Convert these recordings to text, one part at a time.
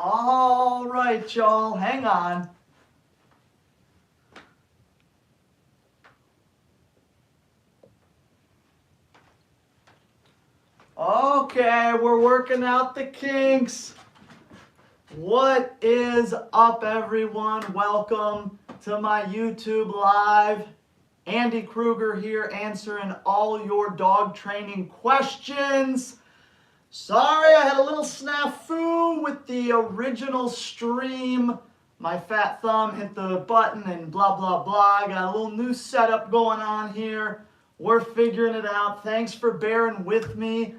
All right, y'all, hang on. Okay, we're working out the kinks. What is up, everyone? Welcome to my YouTube Live. Andy Kruger here, answering all your dog training questions. Sorry, I had a little snafu with the original stream. My fat thumb hit the button and blah, blah, blah. I got a little new setup going on here. We're figuring it out. Thanks for bearing with me.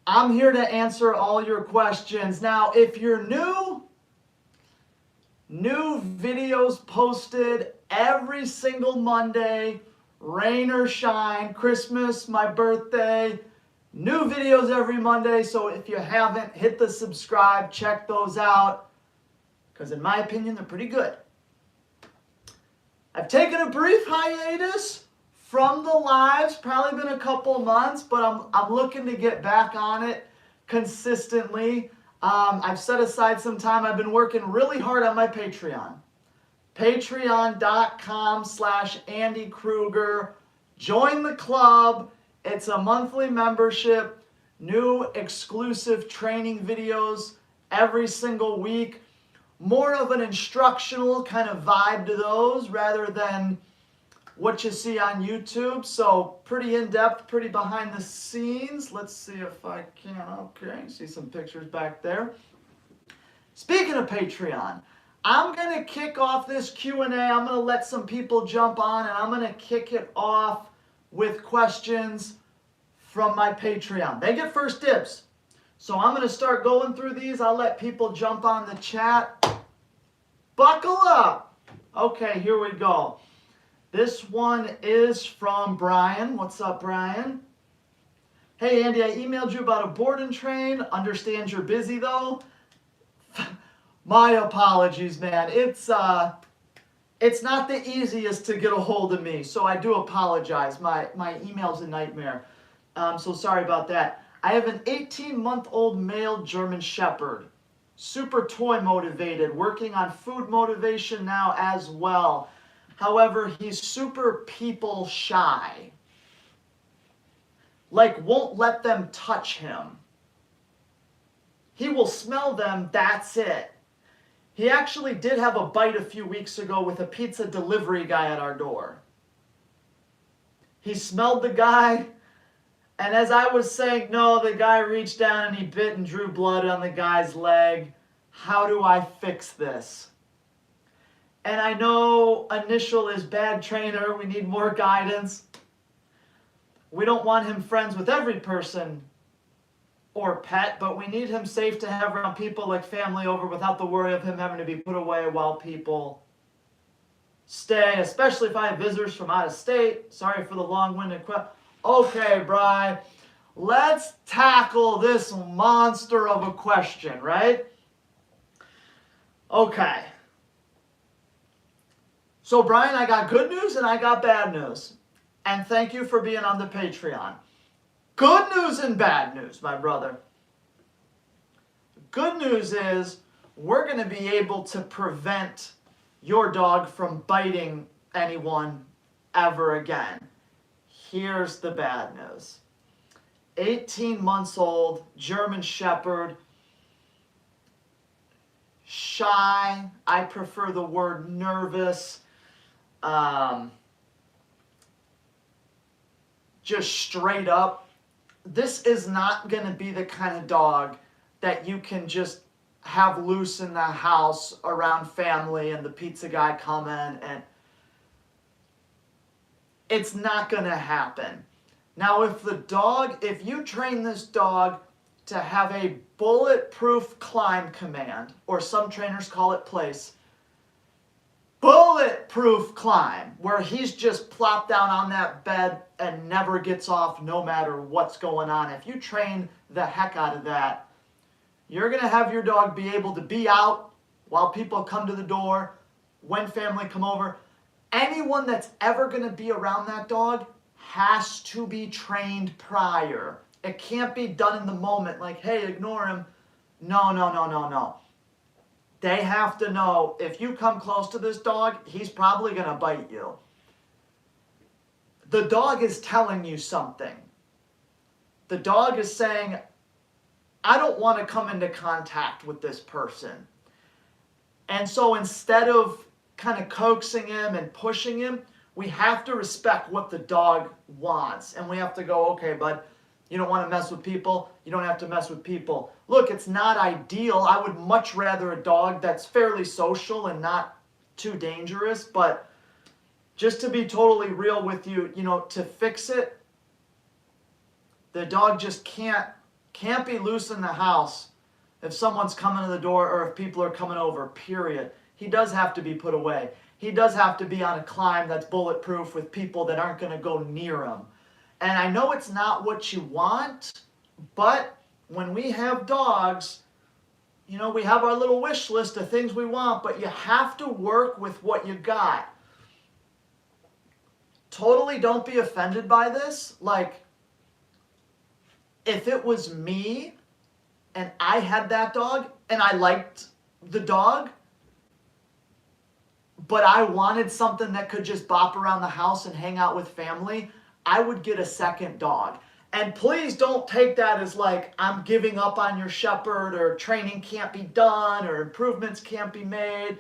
I'm here to answer all your questions. Now, if you're new videos posted every single Monday, rain or shine, Christmas, my birthday, new videos every Monday. So if you haven't, hit the subscribe, check those out, because in my opinion, they're pretty good. I've taken a brief hiatus from the lives, probably been a couple months, but I'm looking to get back on it consistently. I've set aside some time. I've been working really hard on my Patreon. Patreon.com/Andy Kruger. Join the club. It's a monthly membership. New exclusive training videos every single week. More of an instructional kind of vibe to those rather than what you see on YouTube. So pretty in-depth, pretty behind the scenes. Let's see if I can. Okay, see some pictures back there. Speaking of Patreon, I'm going to kick off this Q&A. I'm going to let some people jump on, and I'm going to kick it off with questions from my Patreon. They get first dibs. So I'm going to start going through these. I'll let people jump on the chat. Buckle up. Okay, here we go. This one is from Brian. What's up, Brian? Hey, Andy, I emailed you about a board and train. Understand you're busy, though. My apologies, man. It's not the easiest to get a hold of me, so I do apologize. My email's a nightmare. So sorry about that. I have an 18-month-old male German Shepherd. Super toy motivated, working on food motivation now as well. However, he's super people shy. Like, won't let them touch him. He will smell them, that's it. He actually did have a bite a few weeks ago with a pizza delivery guy at our door. He smelled the guy, and as I was saying no, the guy reached down and he bit and drew blood on the guy's leg. How do I fix this? And I know initial is bad trainer. We need more guidance. We don't want him friends with every person or pet, but we need him safe to have around people like family over without the worry of him having to be put away while people stay, especially if I have visitors from out of state. Sorry for the long-winded question. Okay, Bri, let's tackle this monster of a question, right? Okay. So, Brian, I got good news and I got bad news. And thank you for being on the Patreon. Good news and bad news, my brother. Good news is we're going to be able to prevent your dog from biting anyone ever again. Here's the bad news. 18 months old, German Shepherd, shy. I prefer the word nervous. Just straight up, this is not going to be the kind of dog that you can just have loose in the house around family and the pizza guy coming, and it's not going to happen. Now, if you train this dog to have a bulletproof climb command, or some trainers call it place, bulletproof climb, where he's just plopped down on that bed and never gets off no matter what's going on. If you train the heck out of that, you're going to have your dog be able to be out while people come to the door, when family come over. Anyone that's ever going to be around that dog has to be trained prior. It can't be done in the moment like, hey, ignore him. No. They have to know if you come close to this dog, he's probably going to bite you. The dog is telling you something. The dog is saying, I don't want to come into contact with this person. And so instead of kind of coaxing him and pushing him, we have to respect what the dog wants. And we have to go, okay, bud, you don't want to mess with people? You don't have to mess with people. Look, it's not ideal. I would much rather a dog that's fairly social and not too dangerous. But just to be totally real with you, to fix it, the dog just can't be loose in the house if someone's coming to the door or if people are coming over, period. He does have to be put away. He does have to be on a climb that's bulletproof with people that aren't going to go near him. And I know it's not what you want, but when we have dogs, we have our little wish list of things we want, but you have to work with what you got. Totally don't be offended by this. Like, if it was me and I had that dog and I liked the dog, but I wanted something that could just bop around the house and hang out with family, I would get a second dog. And please don't take that as like I'm giving up on your shepherd or training can't be done or improvements can't be made.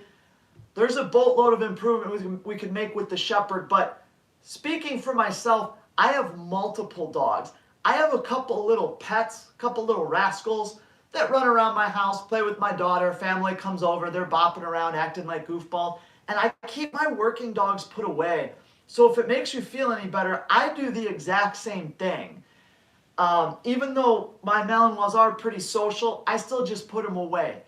There's a boatload of improvement we could make with the shepherd, but speaking for myself, I have multiple dogs. I have a couple little pets, a couple little rascals that run around my house, play with my daughter, family comes over, they're bopping around, acting like goofballs. And I keep my working dogs put away. So if it makes you feel any better, I do the exact same thing. Even though my Malinois are pretty social, I still just put them away.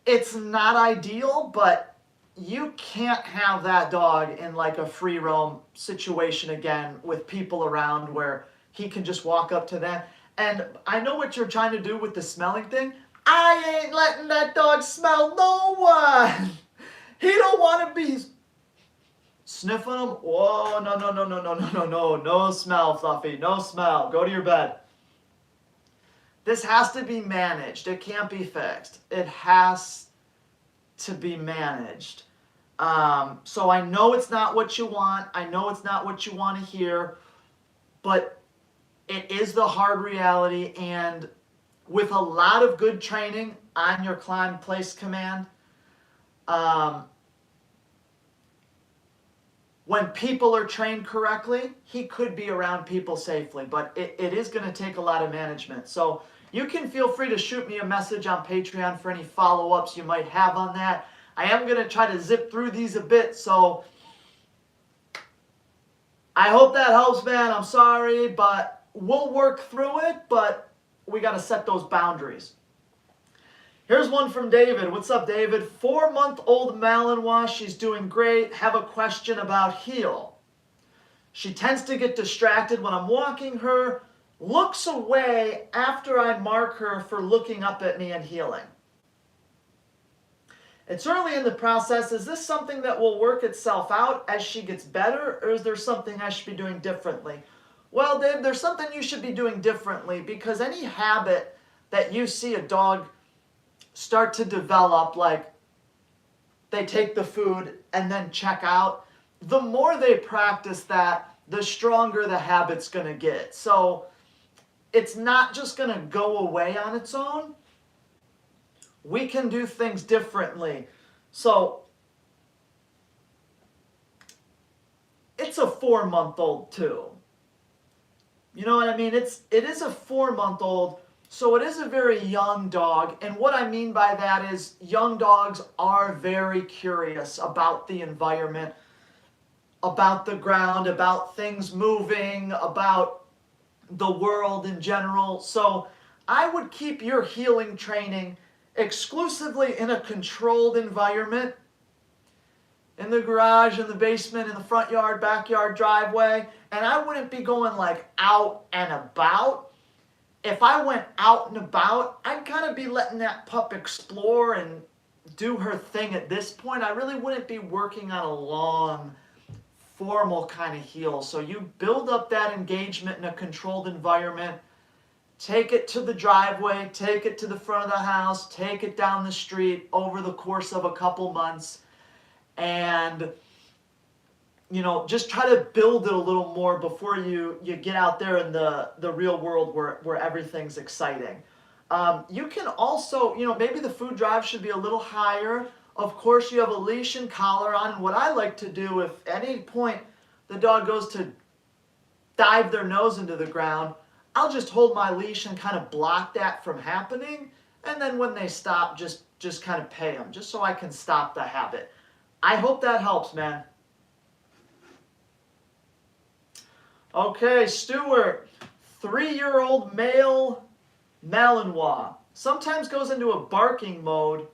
It's not ideal, but you can't have that dog in like a free roam situation again with people around where he can just walk up to them. And I know what you're trying to do with the smelling thing. I ain't letting that dog smell no one. He don't want to be sniffing him. Whoa, no smell, Fluffy, no smell. Go to your bed. This has to be managed. It can't be fixed. It has to be managed. So I know it's not what you want. I know it's not what you want to hear, but it is the hard reality. And with a lot of good training on your climb place command, when people are trained correctly, he could be around people safely, but it is going to take a lot of management. So you can feel free to shoot me a message on Patreon for any follow-ups you might have on that. I am going to try to zip through these a bit, so I hope that helps, man. I'm sorry, but we'll work through it, but we got to set those boundaries. Here's one from David. What's up, David? 4-month-old Malinois. She's doing great. Have a question about heel. She tends to get distracted when I'm walking her, looks away after I mark her for looking up at me and heeling. It's early in the process. Is this something that will work itself out as she gets better, or is there something I should be doing differently? Well, Dave, there's something you should be doing differently, because any habit that you see a dog start to develop, like they take the food and then check out, the more they practice that, the stronger the habit's going to get. So it's not just going to go away on its own. We can do things differently. So it's a 4-month-old too. You know what I mean? It is a 4-month-old, so it is a very young dog. And what I mean by that is young dogs are very curious about the environment, about the ground, about things moving, about the world in general. So I would keep your heeling training exclusively in a controlled environment, in the garage, in the basement, in the front yard, backyard, driveway. And I wouldn't be going like out and about. If I went out and about, I'd kind of be letting that pup explore and do her thing at this point. I really wouldn't be working on a long, formal kind of heel. So you build up that engagement in a controlled environment. take it to the driveway, take it to the front of the house, take it down the street over the course of a couple months, and just try to build it a little more before you get out there in the real world where everything's exciting. You can also, maybe the food drive should be a little higher. Of course, you have a leash and collar on. And what I like to do, if at any point the dog goes to dive their nose into the ground, I'll just hold my leash and kind of block that from happening. And then when they stop, just kind of pay them, just so I can stop the habit. I hope that helps, man. Okay, Stuart, 3-year-old male Malinois sometimes goes into a barking mode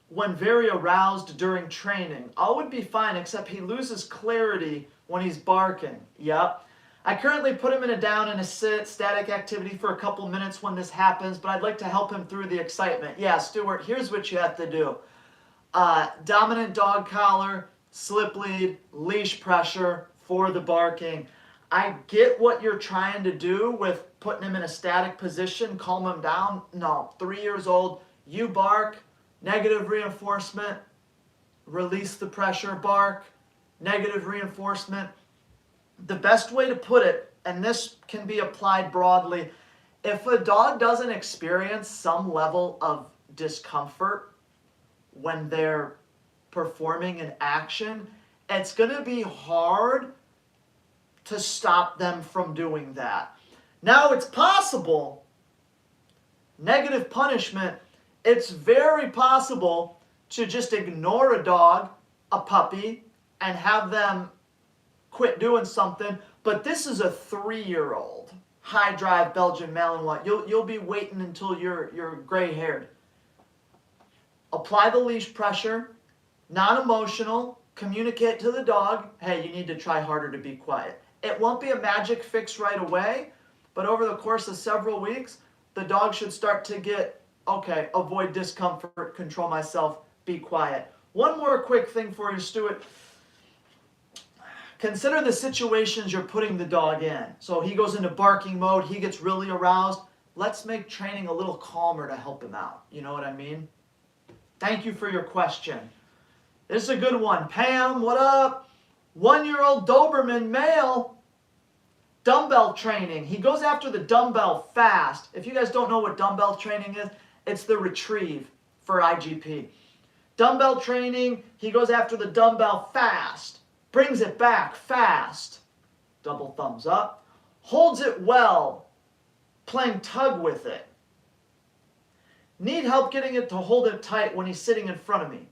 when very aroused during training. All would be fine except he loses clarity when he's barking. Yep. I currently put him in a down and a sit static activity for a couple minutes when this happens, but I'd like to help him through the excitement. Yeah, Stuart, here's what you have to do. Dominant dog collar, slip lead, leash pressure for the barking. I get what you're trying to do with putting him in a static position, calm him down. No, 3 years old, you bark, negative reinforcement, release the pressure, bark, negative reinforcement. The best way to put it, and this can be applied broadly, if a dog doesn't experience some level of discomfort when they're performing an action, it's going to be hard to stop them from doing that. Now, it's possible, negative punishment, it's very possible to just ignore a dog, a puppy, and have them quit doing something, but this is a 3-year-old high drive Belgian Malinois. You'll be waiting until you're gray-haired. Apply the leash pressure, non-emotional, communicate to the dog, hey, you need to try harder to be quiet. It won't be a magic fix right away, but over the course of several weeks, the dog should start to get, okay, avoid discomfort, control myself, be quiet. One more quick thing for you, Stuart. Consider the situations you're putting the dog in. So he goes into barking mode, he gets really aroused. Let's make training a little calmer to help him out. You know what I mean? Thank you for your question. This is a good one. Pam, what up? 1-year-old Doberman male, dumbbell training. He goes after the dumbbell fast. If you guys don't know what dumbbell training is, it's the retrieve for IGP. Dumbbell training, he goes after the dumbbell fast. Brings it back fast. Double thumbs up. Holds it well. Playing tug with it. Need help getting it to hold it tight when he's sitting in front of me.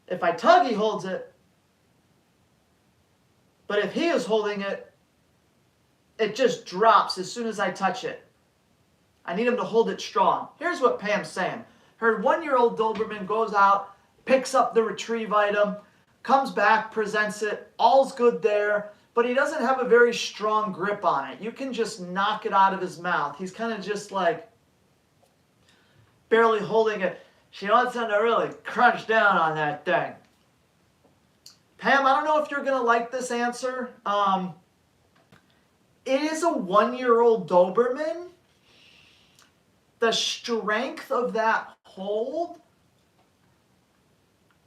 If I tug, he holds it. But if he is holding it, it just drops as soon as I touch it. I need him to hold it strong. Here's what Pam's saying. Her 1-year-old Doberman goes out, picks up the retrieve item, comes back, presents it, all's good there, but he doesn't have a very strong grip on it. You can just knock it out of his mouth. He's kind of just like barely holding it. She wants him to really crunch down on that thing. Pam, I don't know if you're going to like this answer. It is a 1-year-old Doberman. The strength of that hold,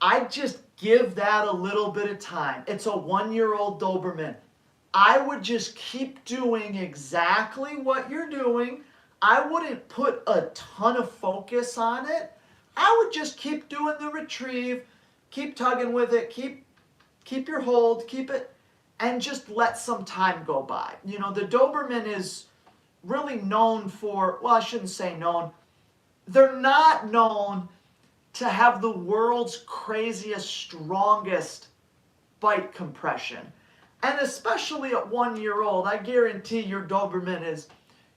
I just give that a little bit of time. It's a 1-year-old Doberman. I would just keep doing exactly what you're doing. I wouldn't put a ton of focus on it. I would just keep doing the retrieve, keep tugging with it, keep your hold, keep it, and just let some time go by. You know, the Doberman is really known for, well, I shouldn't say known. They're not known to have the world's craziest, strongest bite compression. And especially at 1-year-old, I guarantee your Doberman is,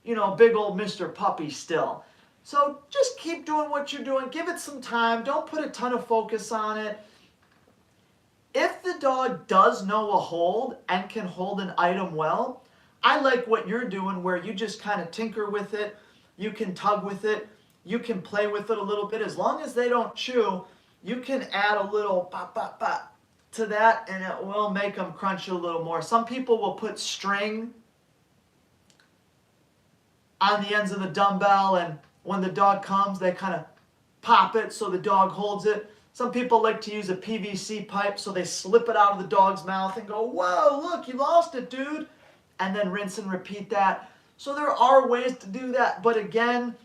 you know, big old Mr. Puppy still. So just keep doing what you're doing. Give it some time. Don't put a ton of focus on it. If the dog does know a hold and can hold an item well, I like what you're doing where you just kind of tinker with it. You can tug with it. You can play with it a little bit. As long as they don't chew, you can add a little pop, pop, pop to that, and it will make them crunch a little more. Some people will put string on the ends of the dumbbell, and when the dog comes, they kind of pop it so the dog holds it. Some people like to use a PVC pipe, so they slip it out of the dog's mouth and go, whoa, look, you lost it, dude. And then rinse and repeat that. So there are ways to do that, but again,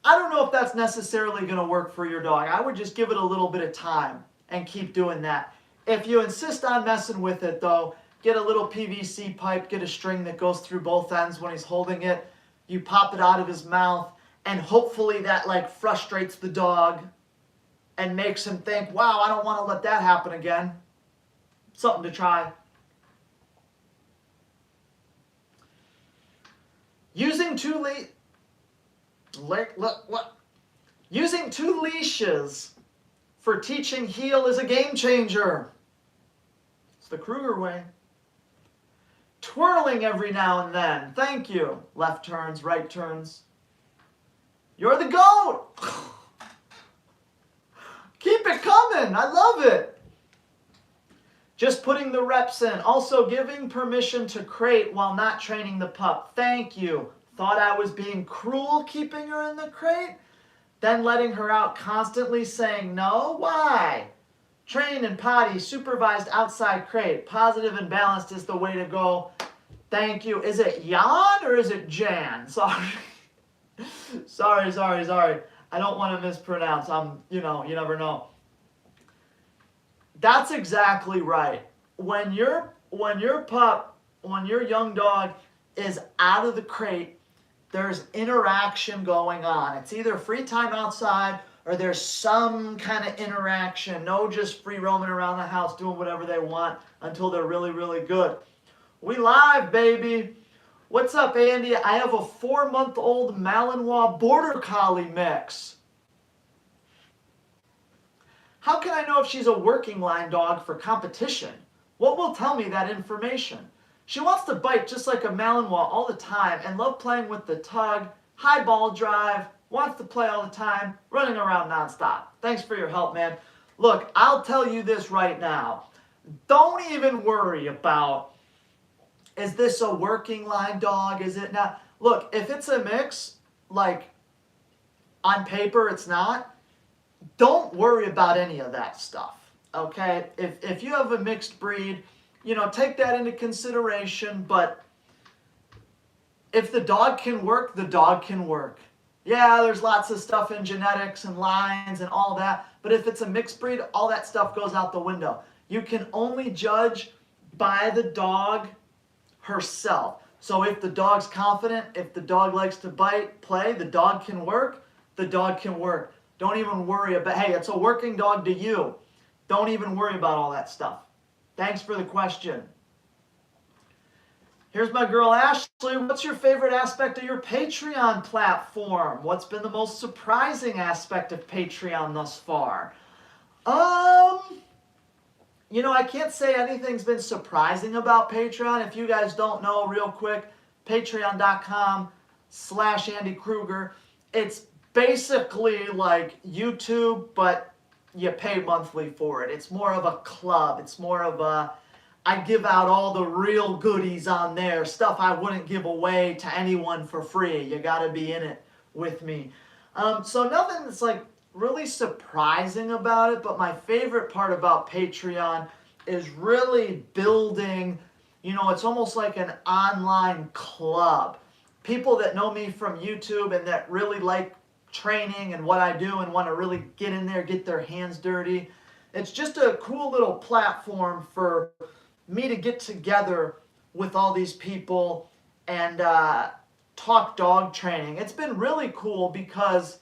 I don't know if that's necessarily going to work for your dog. I would just give it a little bit of time and keep doing that. If you insist on messing with it though, get a little PVC pipe, get a string that goes through both ends when he's holding it. You pop it out of his mouth, and hopefully that like frustrates the dog and makes him think, wow, I don't want to let that happen again. Something to try. Using Using two leashes for teaching heel is a game changer. It's the Kruger way. Twirling every now and then. Thank you. Left turns, right turns. You're the GOAT. Keep it coming. I love it. Just putting the reps in. Also giving permission to crate while not training the pup. Thank you. Thought I was being cruel keeping her in the crate? Then letting her out constantly saying no? Why? Train and potty, supervised outside crate. Positive and balanced is the way to go. Thank you. Is it Jan or is it Jan? Sorry. sorry. I don't want to mispronounce. You never know. That's exactly right. When your young dog is out of the crate, there's interaction going on. It's either free time outside or there's some kind of interaction. No just free roaming around the house doing whatever they want until they're really, really good. We live, baby. What's up, Andy? I have a 4-month-old Malinois Border Collie mix. How can I know if she's a working line dog for competition? What will tell me that information? She wants to bite just like a Malinois all the time and love playing with the tug, high ball drive, wants to play all the time, running around nonstop. Thanks for your help, man. Look, I'll tell you this right now. Don't even worry about, is this a working line dog? Is it not? Look, if it's a mix, like on paper it's not, don't worry about any of that stuff, okay? If you have a mixed breed, take that into consideration, but if the dog can work, the dog can work. Yeah, there's lots of stuff in genetics and lines and all that, but if it's a mixed breed, all that stuff goes out the window. You can only judge by the dog herself. So if the dog's confident, if the dog likes to bite, play, the dog can work, the dog can work. Don't even worry about, hey, it's a working dog to you. Don't even worry about all that stuff. Thanks for the question. Here's my girl Ashley. What's your favorite aspect of your Patreon platform? What's been the most surprising aspect of Patreon thus far? I can't say anything's been surprising about Patreon. If you guys don't know, real quick, patreon.com/Andy Kruger. It's basically like YouTube, but you pay monthly for it. It's more of a club. It's more of a, I give out all the real goodies on there, stuff I wouldn't give away to anyone for free. You got to be in it with me. So nothing that's like really surprising about it, but my favorite part about Patreon is really building, it's almost like an online club. People that know me from YouTube and that really like training and what I do and want to really get in there, get their hands dirty. It's just a cool little platform for me to get together with all these people and talk dog training. It's been really cool because,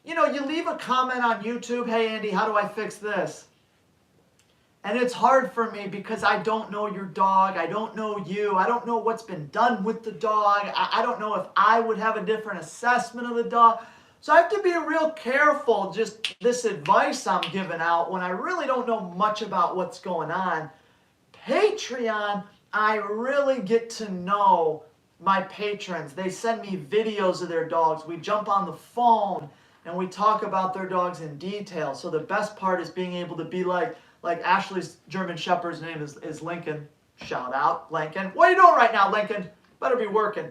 you leave a comment on YouTube, hey Andy, how do I fix this? And it's hard for me because I don't know your dog, I don't know you, I don't know what's been done with the dog, I don't know if I would have a different assessment of the dog. So I have to be real careful, just this advice I'm giving out when I really don't know much about what's going on. Patreon, I really get to know my patrons. They send me videos of their dogs. We jump on the phone and we talk about their dogs in detail. So the best part is being able to be like Ashley's German Shepherd's name is Lincoln. Shout out, Lincoln. What are you doing right now, Lincoln? better be working.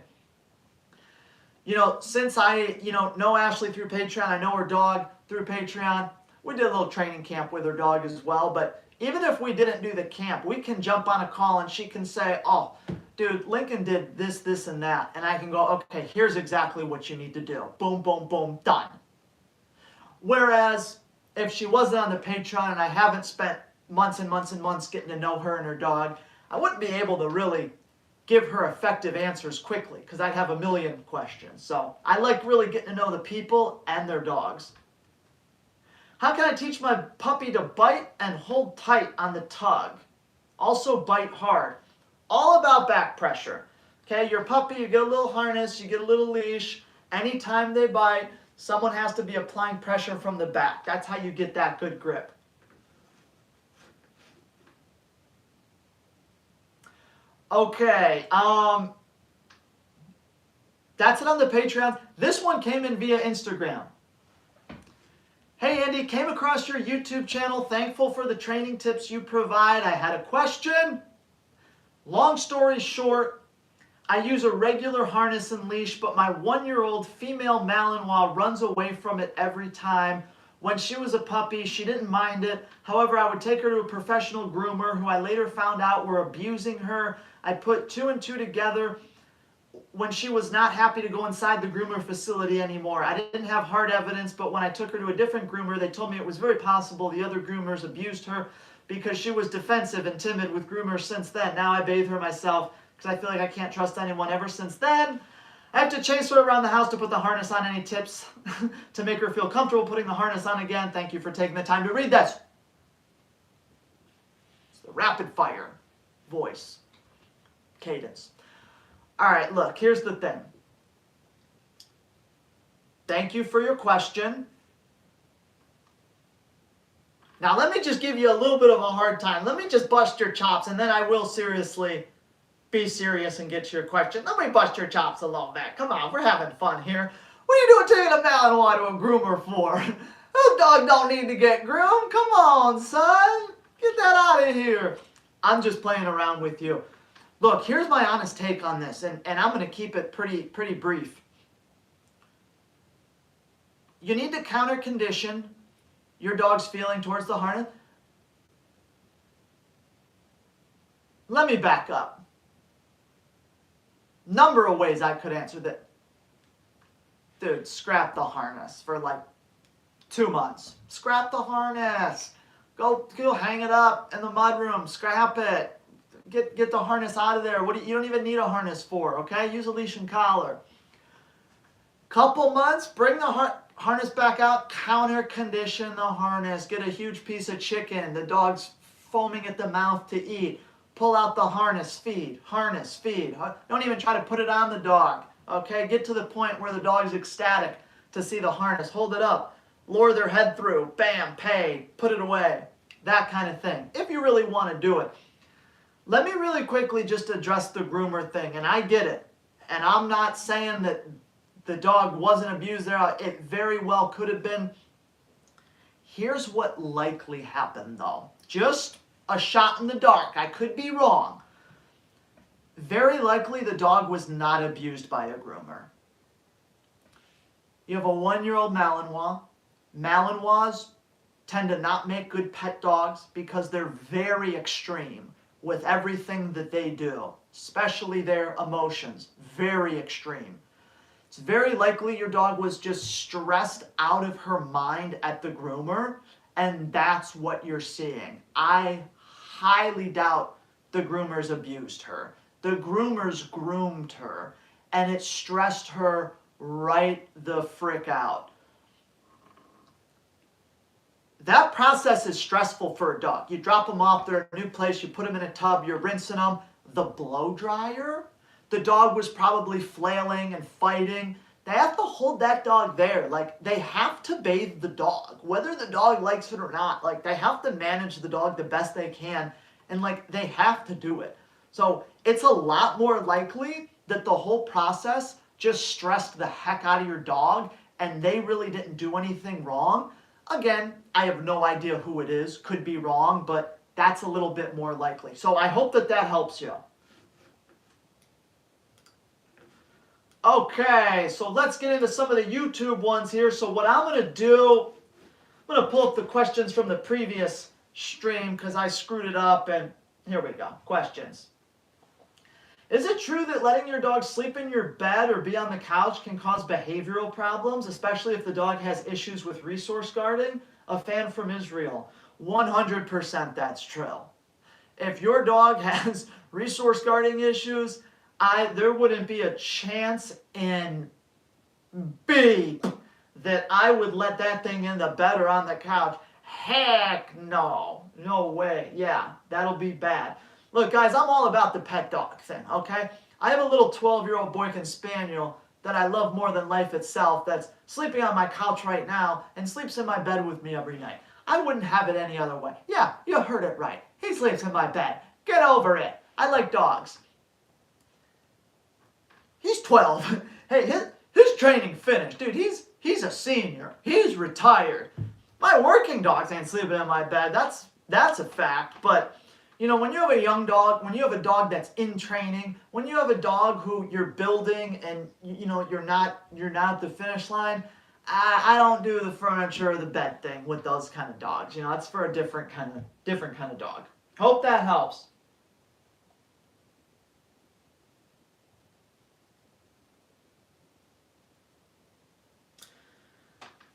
You know, since I, know Ashley through Patreon, I know her dog through Patreon. We did a little training camp with her dog as well, but even if we didn't do the camp, we can jump on a call and she can say, oh, dude, Lincoln did this, this, and that. And I can go, okay, here's exactly what you need to do. Boom, boom, boom, done. Whereas if she wasn't on the Patreon and I haven't spent months and months and months getting to know her and her dog, I wouldn't be able to really give her effective answers quickly because I'd have a million questions. So I like really getting to know the people and their dogs. How can I teach my puppy to bite and hold tight on the tug? Also bite hard. All about back pressure. Okay, your puppy, you get a little harness, you get a little leash. Anytime they bite, someone has to be applying pressure from the back. That's how you get that good grip. Okay, that's it on the Patreon. This one came in via Instagram. Hey Andy, came across your YouTube channel. Thankful for the training tips you provide. I had a question. Long story short, I use a regular harness and leash, but my 1-year-old female Malinois runs away from it every time. When she was a puppy, she didn't mind it. However, I would take her to a professional groomer who I later found out were abusing her. I put 2 and 2 together when she was not happy to go inside the groomer facility anymore. I didn't have hard evidence, but when I took her to a different groomer, they told me it was very possible the other groomers abused her because she was defensive and timid with groomers since then. Now I bathe her myself because I feel like I can't trust anyone ever since then. I have to chase her around the house to put the harness on. Any tips to make her feel comfortable putting the harness on again? Thank you for taking the time to read this. It's the rapid fire voice cadence. All right, look, here's the thing. Thank you for your question. Now, let me just give you a little bit of a hard time. Let me just bust your chops, and then I will seriously be serious and get to your question. Let me bust your chops a little bit. Come on, we're having fun here. What are you doing taking a Malinois to a groomer for? This dog don't need to get groomed. Come on, son. Get that out of here. I'm just playing around with you. Look, here's my honest take on this, and I'm going to keep it pretty brief. You need to counter condition your dog's feeling towards the harness. Let me back up. Number of ways I could answer that. Dude, scrap the harness for like 2 months. Scrap the harness. Go hang it up in the mudroom. Scrap it. Get the harness out of there. You don't even need a harness for, okay? Use a leash and collar. Couple months, bring the harness back out, counter condition the harness. Get a huge piece of chicken. The dog's foaming at the mouth to eat. Pull out the harness, feed. Harness, feed. Don't even try to put it on the dog, okay? Get to the point where the dog's ecstatic to see the harness. Hold it up. Lower their head through. Bam, pay. Put it away. That kind of thing, if you really want to do it. Let me really quickly just address the groomer thing, and I get it. And I'm not saying that the dog wasn't abused there. It very well could have been. Here's what likely happened, though. Just a shot in the dark. I could be wrong. Very likely the dog was not abused by a groomer. You have a 1-year-old Malinois. Malinois tend to not make good pet dogs because they're very extreme with everything that they do, especially their emotions. Very extreme. It's very likely your dog was just stressed out of her mind at the groomer, and that's what you're seeing. I highly doubt the groomers abused her. The groomers groomed her, and it stressed her right the frick out. That process is stressful for a dog. You drop them off, they're in a new place, you put them in a tub, you're rinsing them. The blow dryer, the dog was probably flailing and fighting. They have to hold that dog there. Like, they have to bathe the dog, whether the dog likes it or not. Like, they have to manage the dog the best they can, and like, they have to do it. So it's a lot more likely that the whole process just stressed the heck out of your dog and they really didn't do anything wrong. Again, I have no idea who it is, could be wrong, but that's a little bit more likely. So I hope that that helps you. Okay, so let's get into some of the YouTube ones here. So what I'm going to do, I'm going to pull up the questions from the previous stream because I screwed it up, and here we go. Questions. Is it true that letting your dog sleep in your bed or be on the couch can cause behavioral problems, especially if the dog has issues with resource guarding? A fan from Israel. 100% that's true. If your dog has resource guarding issues, there wouldn't be a chance in B that I would let that thing in the bed or on the couch. Heck no. No way. Yeah, that'll be bad. Look, guys, I'm all about the pet dog thing, okay? I have a little 12-year-old Boykin Spaniel that I love more than life itself that's sleeping on my couch right now and sleeps in my bed with me every night. I wouldn't have it any other way. Yeah, you heard it right. He sleeps in my bed. Get over it. I like dogs. He's 12. Hey, his training finished. Dude, he's a senior. He's retired. My working dogs ain't sleeping in my bed. That's a fact. But, you know, when you have a young dog, when you have a dog that's in training, when you have a dog who you're building and, you know, you're not at the finish line, I don't do the furniture or the bed thing with those kind of dogs. You know, that's for a different kind of dog. Hope that helps.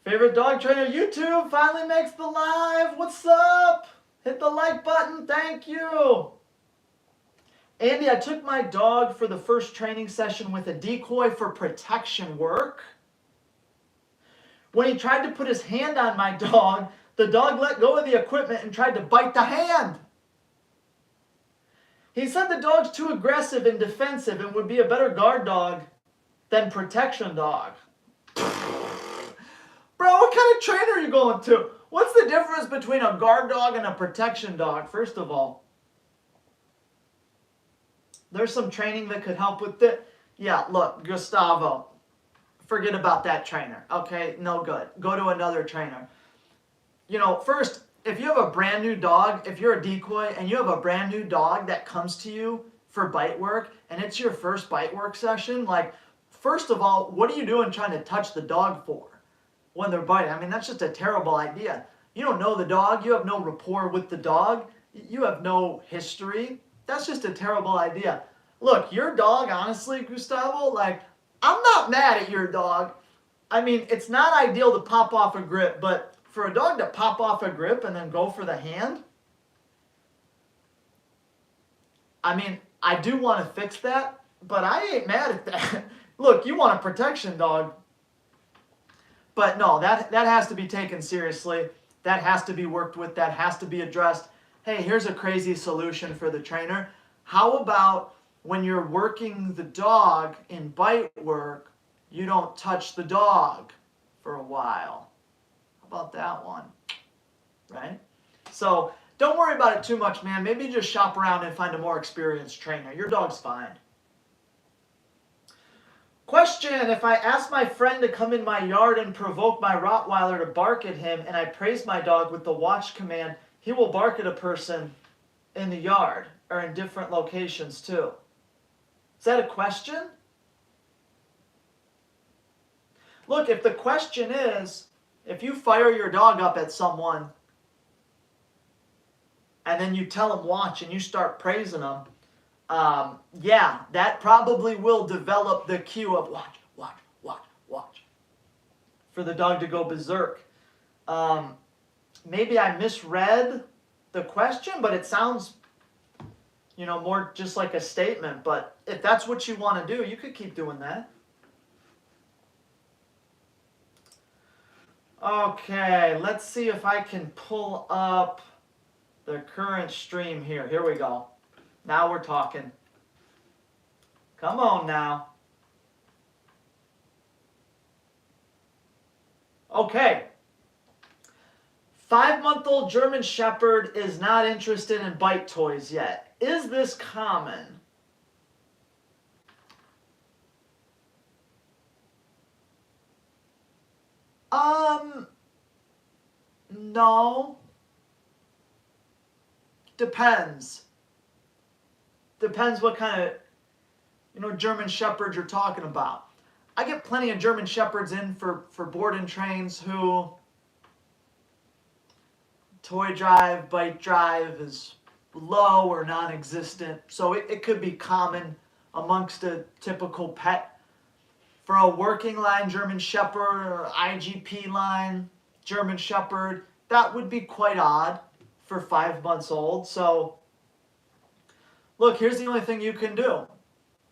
Favorite dog trainer YouTube finally makes the live. What's up? Hit the like button. Thank you. Andy, I took my dog for the first training session with a decoy for protection work. When he tried to put his hand on my dog, the dog let go of the equipment and tried to bite the hand. He said the dog's too aggressive and defensive and would be a better guard dog than protection dog. Bro, what kind of trainer are you going to? What's the difference between a guard dog and a protection dog, first of all? There's some training that could help with it. Yeah, look, Gustavo, forget about that trainer, okay? No good. Go to another trainer. You know, first, if you have a brand new dog, if you're a decoy and you have a brand new dog that comes to you for bite work and it's your first bite work session, like, first of all, what are you doing trying to touch the dog for when they're biting? I mean, that's just a terrible idea. You don't know the dog. You have no rapport with the dog. You have no history. That's just a terrible idea. Look, your dog, honestly, Gustavo, like, I'm not mad at your dog. I mean, it's not ideal to pop off a grip, but for a dog to pop off a grip and then go for the hand, I mean, I do want to fix that, but I ain't mad at that. Look, you want a protection dog, but no, that has to be taken seriously. That has to be worked with. That has to be addressed. Hey, here's a crazy solution for the trainer. How about when you're working the dog in bite work, you don't touch the dog for a while? How about that one? Right? So don't worry about it too much, man. Maybe just shop around and find a more experienced trainer. Your dog's fine. Question, if I ask my friend to come in my yard and provoke my Rottweiler to bark at him and I praise my dog with the watch command, he will bark at a person in the yard or in different locations too. Is that a question? Look, if the question is, if you fire your dog up at someone and then you tell them watch and you start praising them, yeah, that probably will develop the cue of watch, watch, watch, watch, for the dog to go berserk. Maybe I misread the question, but it sounds, you know, more just like a statement. But if that's what you want to do, you could keep doing that. Okay, let's see if I can pull up the current stream here. Here we go. Now we're talking. Come on now. Okay. 5-month-old German Shepherd is not interested in bite toys yet. Is this common? No. Depends. Depends what kind of, German Shepherd you're talking about. I get plenty of German Shepherds in for board and trains who toy drive, bite drive is low or non-existent. So it could be common amongst a typical pet. For a working line German Shepherd or IGP line German Shepherd, that would be quite odd for 5 months old. So look, here's the only thing you can do.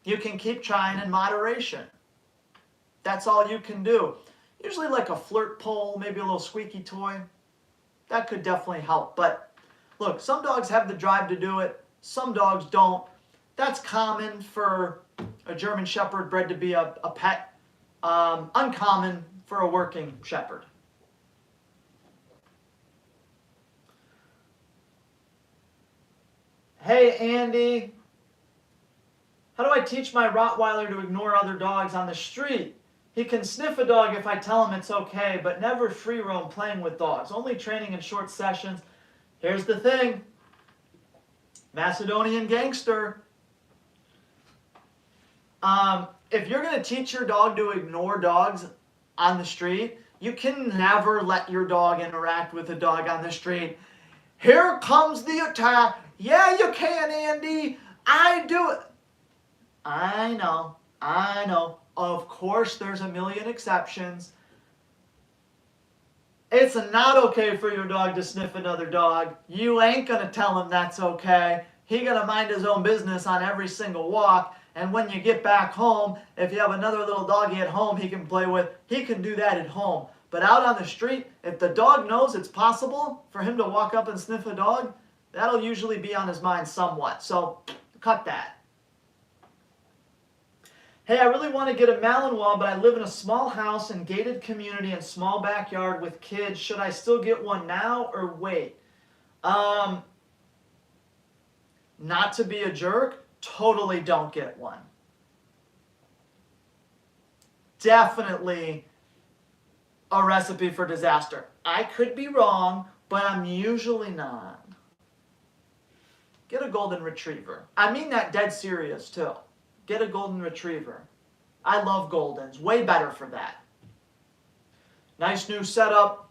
You can keep trying in moderation. That's all you can do. Usually like a flirt pole, maybe a little squeaky toy. That could definitely help. But look, some dogs have the drive to do it. Some dogs don't. That's common for a German Shepherd bred to be a pet. Uncommon for a working Shepherd. Hey, Andy. How do I teach my Rottweiler to ignore other dogs on the street? He can sniff a dog if I tell him it's okay, but never free roam playing with dogs, only training in short sessions. Here's the thing. Macedonian gangster. If you're going to teach your dog to ignore dogs on the street, you can never let your dog interact with a dog on the street. Here comes the attack. Yeah, you can, Andy. I do it. I know. Of course, there's a million exceptions. It's not okay for your dog to sniff another dog. You ain't gonna tell him that's okay. He gonna mind his own business on every single walk. And when you get back home, if you have another little doggy at home he can play with, he can do that at home. But out on the street, if the dog knows it's possible for him to walk up and sniff a dog, that'll usually be on his mind somewhat. So cut that. Hey, I really want to get a Malinois, but I live in a small house and gated community and small backyard with kids. Should I still get one now or wait? Not to be a jerk, totally don't get one. Definitely a recipe for disaster. I could be wrong, but I'm usually not. Get a golden retriever. I mean that dead serious too. Get a golden retriever. I love goldens. Way better for that. Nice new setup.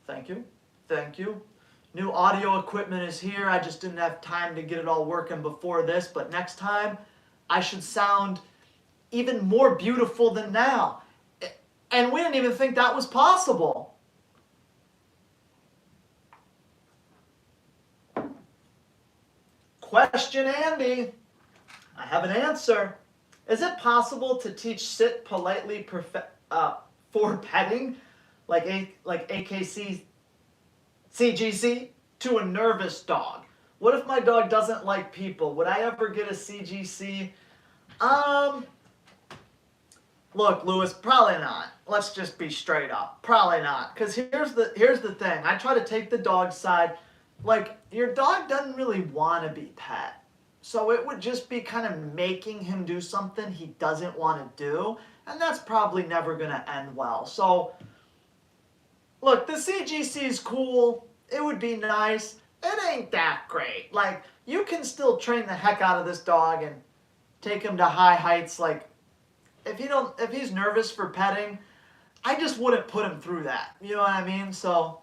Thank you. Thank you. New audio equipment is here. I just didn't have time to get it all working before this, but next time I should sound even more beautiful than now. And we didn't even think that was possible. Question Andy. I have an answer. Is it possible to teach sit politely for petting, like AKC, CGC, to a nervous dog? What if my dog doesn't like people? Would I ever get a CGC? Look, Lewis, probably not. Let's just be straight up. Probably not. Because here's the thing. I try to take the dog side. Like, your dog doesn't really want to be pet. So it would just be kind of making him do something he doesn't want to do. And that's probably never going to end well. So, look, the CGC is cool. It would be nice. It ain't that great. Like, you can still train the heck out of this dog and take him to high heights. Like, if he's nervous for petting, I just wouldn't put him through that. You know what I mean? So,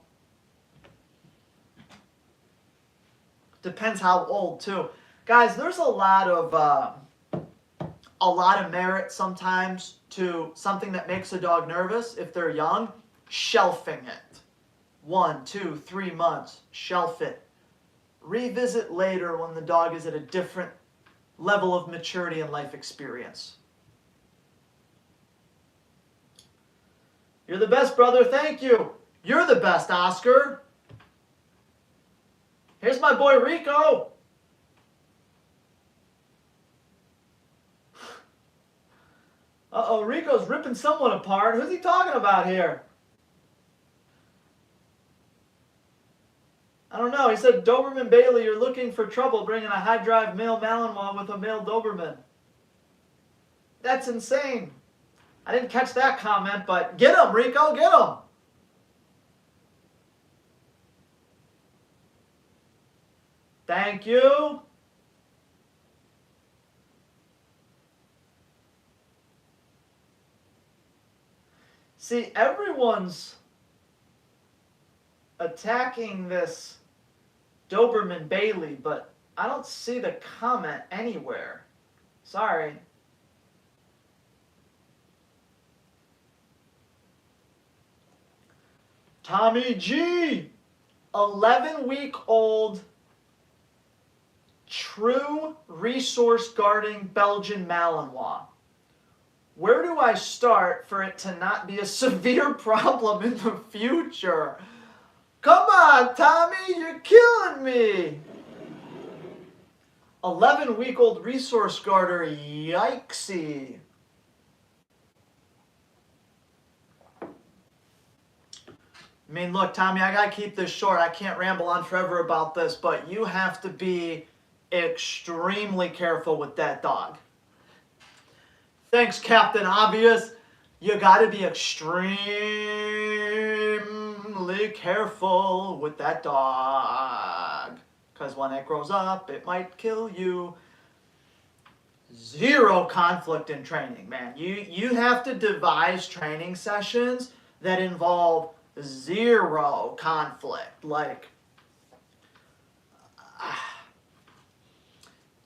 depends how old too. Guys, there's a lot of merit sometimes to something that makes a dog nervous if they're young. Shelfing it. 1, 2, 3 months. Shelf it. Revisit later when the dog is at a different level of maturity and life experience. You're the best, brother. Thank you. You're the best, Oscar. Here's my boy Rico. Uh-oh, Rico's ripping someone apart. Who's he talking about here? I don't know. He said, Doberman Bailey, you're looking for trouble bringing a high-drive male Malinois with a male Doberman. That's insane. I didn't catch that comment, but get him, Rico, get him. Thank you. See, everyone's attacking this Doberman Bailey, but I don't see the comment anywhere. Sorry. Tommy G, 11-week-old true resource guarding Belgian Malinois. Where do I start for it to not be a severe problem in the future? Come on, Tommy, you're killing me. 11-week-old resource guarder, yikesy. I mean, look, Tommy, I gotta keep this short. I can't ramble on forever about this, but you have to be extremely careful with that dog. Thanks, Captain Obvious. You gotta be extremely careful with that dog, because when it grows up, it might kill you. Zero conflict in training, man. You have to devise training sessions that involve zero conflict. Like,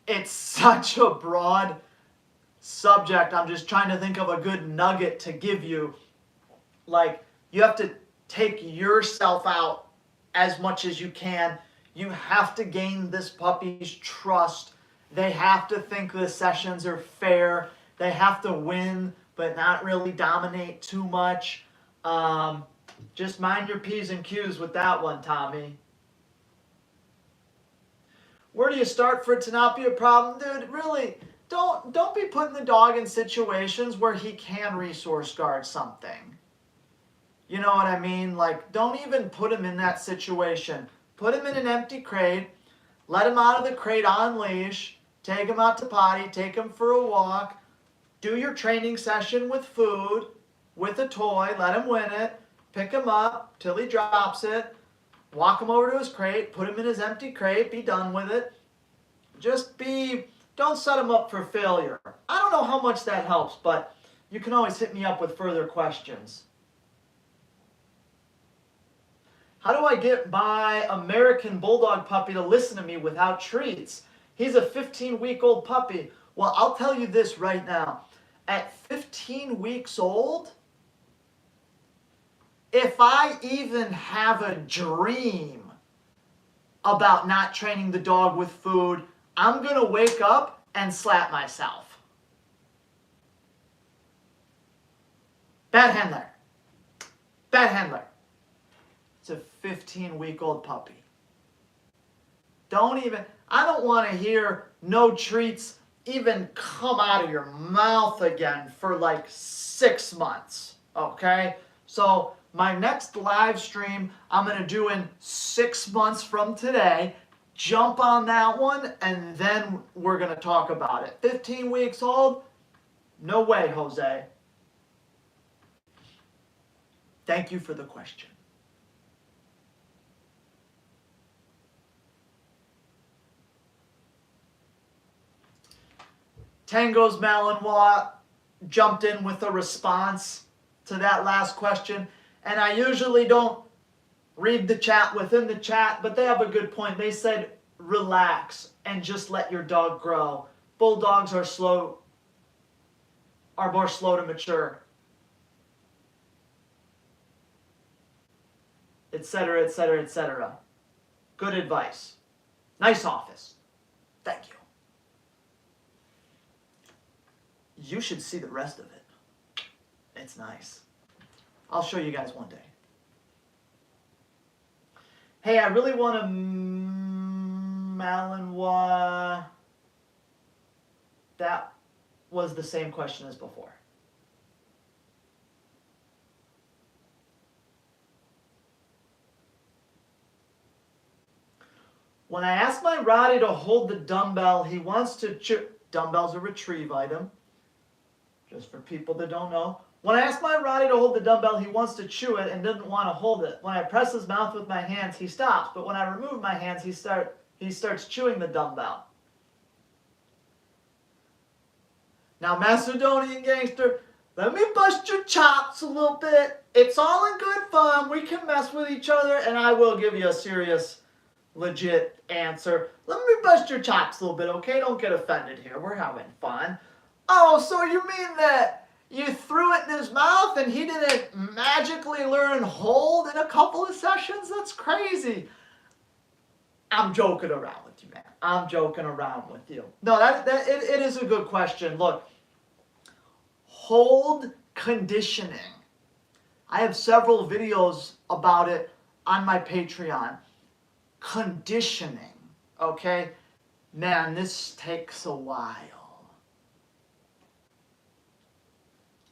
it's such a broad subject. I'm just trying to think of a good nugget to give you. Like, you have to take yourself out as much as you can. You have to gain this puppy's trust. They have to think the sessions are fair. They have to win, but not really dominate too much. Just mind your P's and Q's with that one, Tommy. Where do you start for it to not be a problem? Dude, really, don't be putting the dog in situations where he can resource guard something. You know what I mean? Like, don't even put him in that situation. Put him in an empty crate. Let him out of the crate on leash. Take him out to potty. Take him for a walk. Do your training session with food, with a toy. Let him win it. Pick him up till he drops it. Walk him over to his crate. Put him in his empty crate. Be done with it. Don't set him up for failure. I don't know how much that helps, but you can always hit me up with further questions. How do I get my American Bulldog puppy to listen to me without treats? He's a 15-week-old puppy. Well, I'll tell you this right now. At 15 weeks old, if I even have a dream about not training the dog with food, I'm going to wake up and slap myself. Bad handler. Bad handler. It's a 15-week-old puppy. I don't want to hear no treats even come out of your mouth again for like 6 months, okay? So my next live stream I'm going to do in 6 months from today. Jump on that one, and then we're going to talk about it. 15 weeks old? No way, Jose. Thank you for the question. Tango's Malinois jumped in with a response to that last question. And I usually don't read the chat within the chat, but they have a good point. They said, relax and just let your dog grow. Bulldogs are more slow to mature. Etc., etc., etc. Good advice. Nice office. Thank you. You should see the rest of it. It's nice. I'll show you guys one day. Hey, I really want a Malinois. That was the same question as before. When I ask my Roddy to hold the dumbbell, he wants to chew. Dumbbell's a retrieve item. Just for people that don't know. When I ask my Roddy to hold the dumbbell, he wants to chew it and doesn't want to hold it. When I press his mouth with my hands, he stops. But when I remove my hands, he starts chewing the dumbbell. Now, Macedonian Gangster, Let me bust your chops a little bit. It's all in good fun. We can mess with each other, and I will give you a serious, legit answer. Let me bust your chops a little bit, okay? Don't get offended here. We're having fun. Oh, so you mean that you threw it in his mouth and he didn't magically learn hold in a couple of sessions? That's crazy. I'm joking around with you, man. I'm joking around with you. No, it is a good question. Look, hold conditioning. I have several videos about it on my Patreon. Conditioning, okay? Man, this takes a while.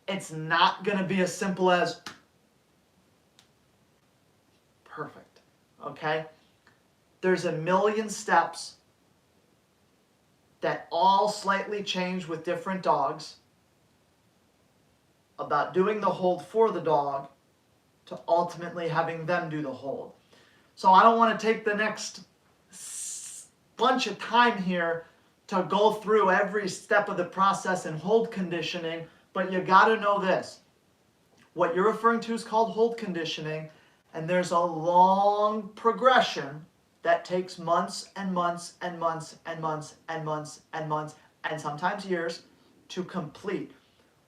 It's not going to be as simple as perfect, okay? There's a million steps that all slightly change with different dogs about doing the hold for the dog to ultimately having them do the hold. So I don't want to take the next bunch of time here to go through every step of the process in hold conditioning, but you got to know this. What you're referring to is called hold conditioning, and there's a long progression that takes months and months and months and months and months and months and sometimes years to complete.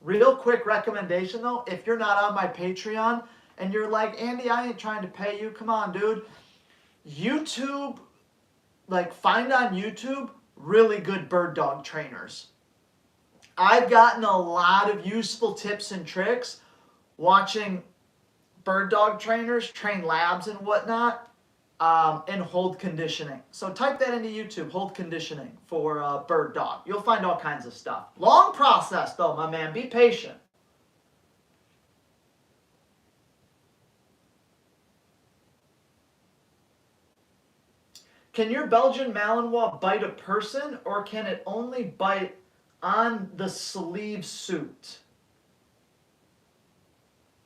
Real quick recommendation though, if you're not on my Patreon and you're like, Andy, I ain't trying to pay you, come on, dude. YouTube, find on YouTube really good bird dog trainers. I've gotten a lot of useful tips and tricks watching bird dog trainers train labs and whatnot in hold conditioning. So type that into YouTube, hold conditioning for bird dog. You'll find all kinds of stuff. Long process though, my man. Be patient. Can your Belgian Malinois bite a person, or can it only bite on the sleeve suit?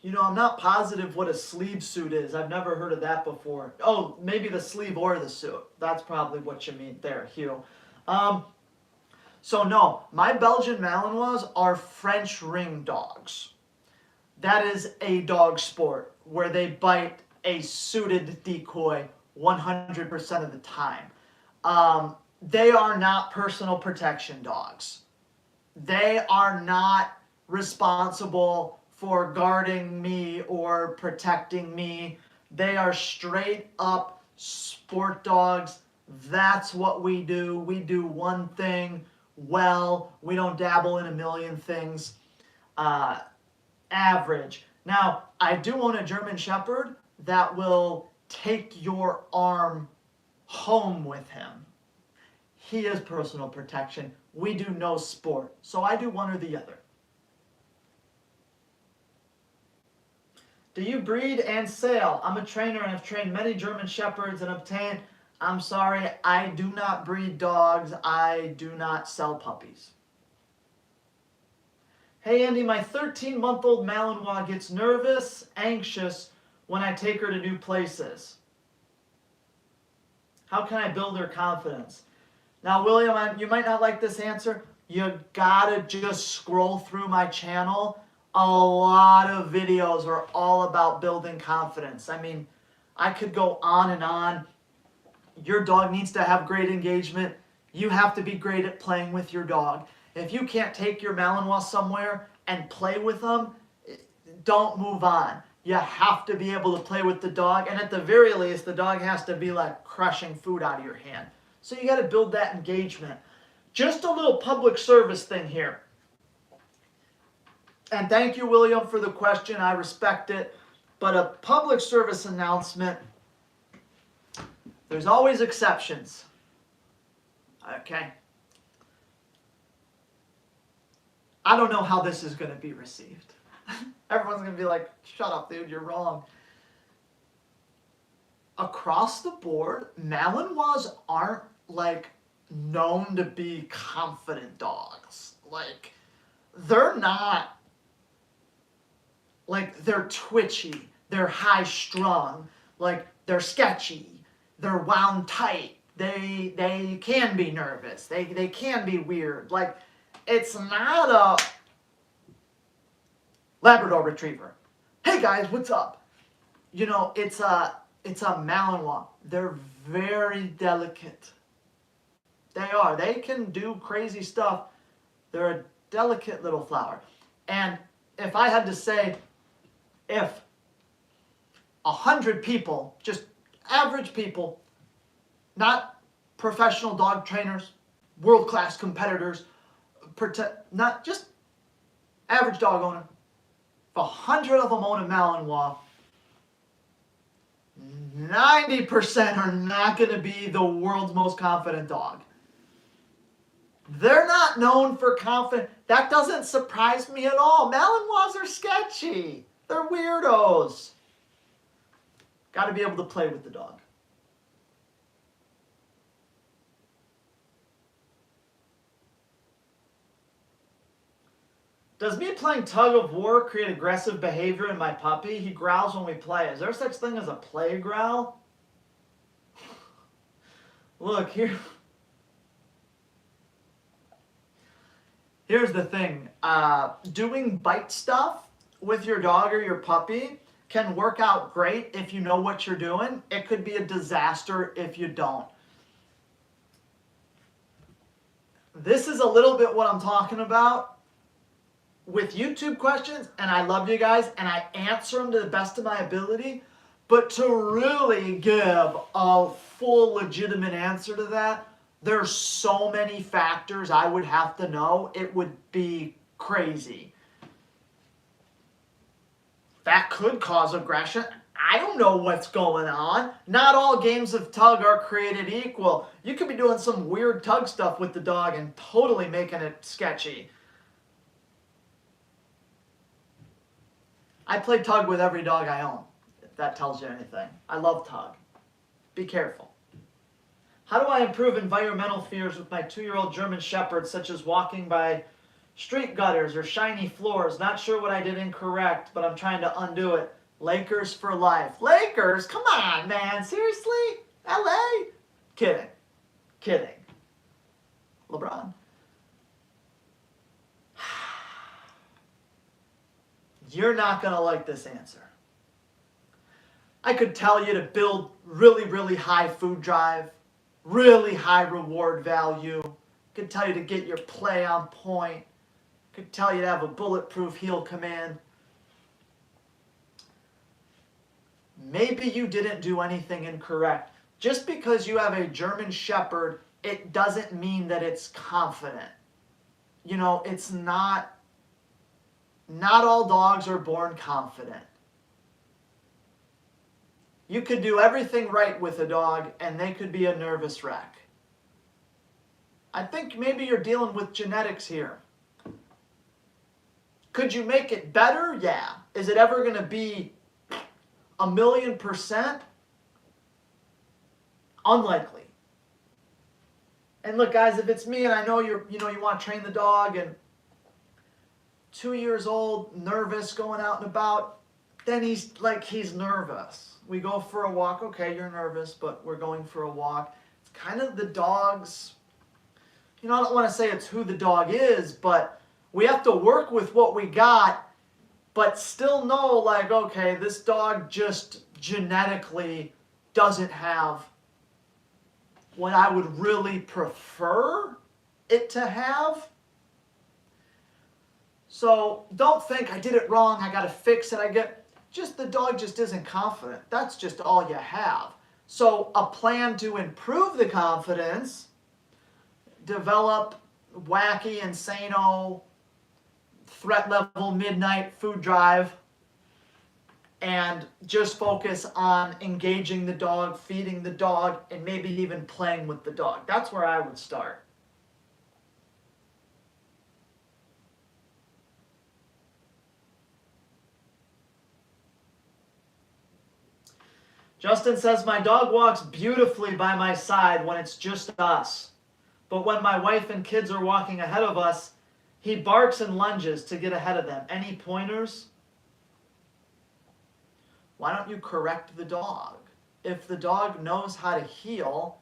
You know, I'm not positive what a sleeve suit is. I've never heard of that before. Oh, maybe the sleeve or the suit. That's probably what you mean there, Hugh. So no, my Belgian Malinois are French ring dogs. That is a dog sport where they bite a suited decoy 100% of the time. They are not personal protection dogs. They are not responsible for guarding me or protecting me. They are straight up sport dogs. That's what we do. We do one thing well. We don't dabble in a million things. Average. Now, I do own a German Shepherd that will take your arm home with him. He is personal protection. We do no sport. So I do one or the other. Do you breed and sale? I'm a trainer and have trained many German Shepherds and obtained... I'm sorry, I do not breed dogs. I do not sell puppies. Hey Andy, my 13-month-old Malinois gets nervous, anxious when I take her to new places. How can I build her confidence? Now, William, you might not like this answer. You gotta just scroll through my channel. A lot of videos are all about building confidence. I mean, I could go on and on. Your dog needs to have great engagement. You have to be great at playing with your dog. If you can't take your Malinois somewhere and play with them, don't move on. You have to be able to play with the dog, and at the very least, the dog has to be like crushing food out of your hand. So you got to build that engagement. Just a little public service thing here. And thank you, William, for the question. I respect it. But a public service announcement, there's always exceptions. Okay? I don't know how this is going to be received. Everyone's going to be like, shut up, dude, you're wrong. Across the board, Malinois aren't known to be confident dogs. They're not, they're twitchy, they're high strung, they're sketchy, they're wound tight, they can be nervous, they can be weird. It's not Labrador Retriever. Hey guys, what's up? You know, it's a Malinois. They're very delicate. They are. They can do crazy stuff. They're a delicate little flower. And if I had to say, if 100 people, just average people, not professional dog trainers, world-class competitors, not just average dog owner, if 100 of them own a Malinois, 90% are not going to be the world's most confident dog. They're not known for confidence. That doesn't surprise me at all. Malinois are sketchy. They're weirdos. Got to be able to play with the dog. Does me playing tug of war create aggressive behavior in my puppy? He growls when we play. Is there such thing as a play growl? Look, here's the thing. Doing bite stuff with your dog or your puppy can work out great if you know what you're doing. It could be a disaster if you don't. This is a little bit what I'm talking about with YouTube questions, and I love you guys, and I answer them to the best of my ability, but to really give a full legitimate answer to that, there's so many factors I would have to know. It would be crazy. That could cause aggression. I don't know what's going on. Not all games of tug are created equal. You could be doing some weird tug stuff with the dog and totally making it sketchy. I play tug with every dog I own, if that tells you anything. I love tug. Be careful. How do I improve environmental fears with my 2-year-old German Shepherd, such as walking by street gutters or shiny floors? Not sure what I did incorrect, but I'm trying to undo it. Lakers for life. Lakers? Come on, man. Seriously? LA? Kidding. Kidding. LeBron. You're not going to like this answer. I could tell you to build really, really high food drive, really high reward value. Could tell you to get your play on point. Could tell you to have a bulletproof heel command. Maybe you didn't do anything incorrect. Just because you have a German Shepherd, it doesn't mean that it's confident. You know, it's not all dogs are born confident. You could do everything right with a dog and they could be a nervous wreck. I think maybe you're dealing with genetics here. Could you make it better? Yeah. Is it ever going to be 1,000,000%? Unlikely. And look, guys, if it's me and I know you want to train the dog and 2 years old, nervous, going out and about, then he's nervous. We go for a walk. Okay, you're nervous, but we're going for a walk. It's kind of the dog's, I don't want to say it's who the dog is, but we have to work with what we got, but still know, okay, this dog just genetically doesn't have what I would really prefer it to have. So don't think I did it wrong, I got to fix it. The dog just isn't confident. That's just all you have. So a plan to improve the confidence, develop wacky, insano, threat level midnight food drive, and just focus on engaging the dog, feeding the dog, and maybe even playing with the dog. That's where I would start. Justin says, my dog walks beautifully by my side when it's just us. But when my wife and kids are walking ahead of us, he barks and lunges to get ahead of them. Any pointers? Why don't you correct the dog? If the dog knows how to heel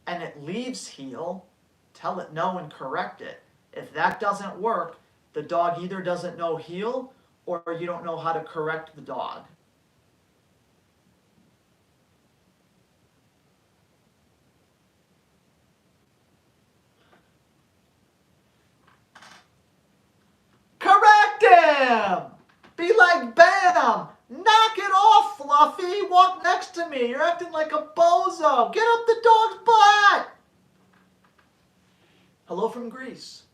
and it leaves heel, tell it no and correct it. If that doesn't work, the dog either doesn't know heel or you don't know how to correct the dog. Correct him! Be like Bam! Knock it off, Fluffy! Walk next to me! You're acting like a bozo! Get up the dog's butt! Hello from Greece.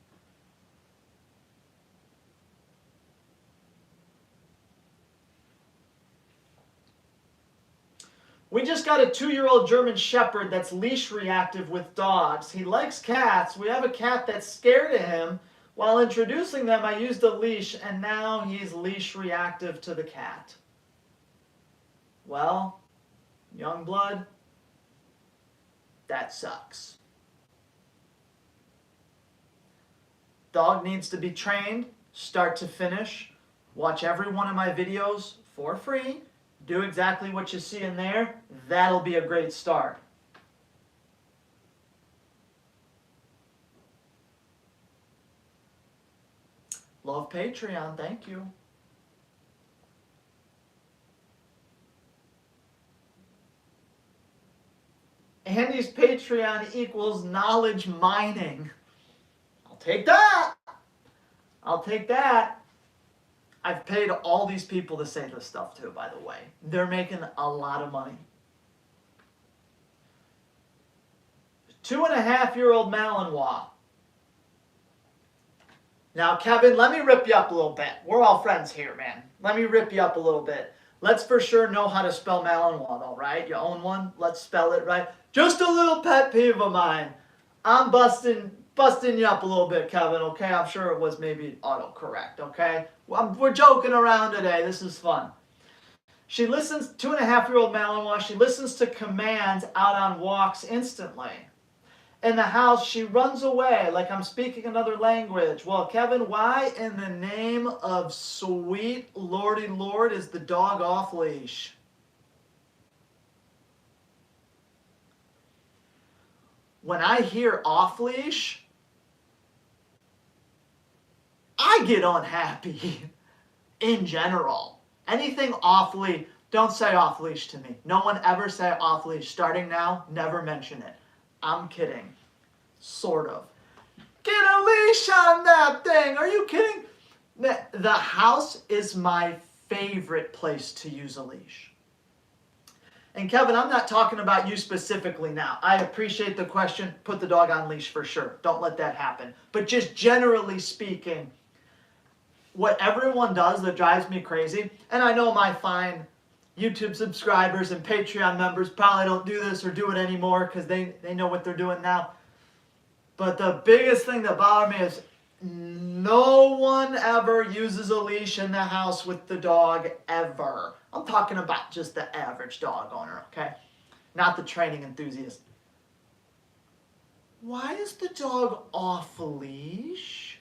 We just got a 2-year-old German Shepherd that's leash reactive with dogs. He likes cats. We have a cat that's scared of him. While introducing them, I used a leash, and now he's leash reactive to the cat. Well, young blood, that sucks. Dog needs to be trained, start to finish. Watch every one of my videos for free. Do exactly what you see in there. That'll be a great start. Love Patreon, thank you. Andy's Patreon equals knowledge mining. I'll take that. I'll take that. I've paid all these people to say this stuff too, by the way. They're making a lot of money. 2.5-year-old Malinois. Now, Kevin, let me rip you up a little bit. We're all friends here, man. Let me rip you up a little bit. Let's for sure know how to spell Malinois, though, right? You own one? Let's spell it right. Just a little pet peeve of mine. I'm busting you up a little bit, Kevin, okay? I'm sure it was maybe autocorrect, okay? We're joking around today. This is fun. She listens, 2.5-year-old Malinois, she listens to commands out on walks instantly. In the house, she runs away like I'm speaking another language. Well, Kevin, why in the name of sweet Lordy Lord is the dog off leash? When I hear off leash, I get unhappy in general. Anything off leash, don't say off leash to me. No one ever say off leash. Starting now, never mention it. I'm kidding. Sort of. Get a leash on that thing. Are you kidding? The house is my favorite place to use a leash. And Kevin, I'm not talking about you specifically now. I appreciate the question. Put the dog on leash for sure. Don't let that happen. But just generally speaking, what everyone does that drives me crazy, and I know my fine YouTube subscribers and Patreon members probably don't do this or do it anymore because they know what they're doing now. But the biggest thing that bothers me is no one ever uses a leash in the house with the dog ever. I'm talking about just the average dog owner, okay? Not the training enthusiast. Why is the dog off a leash?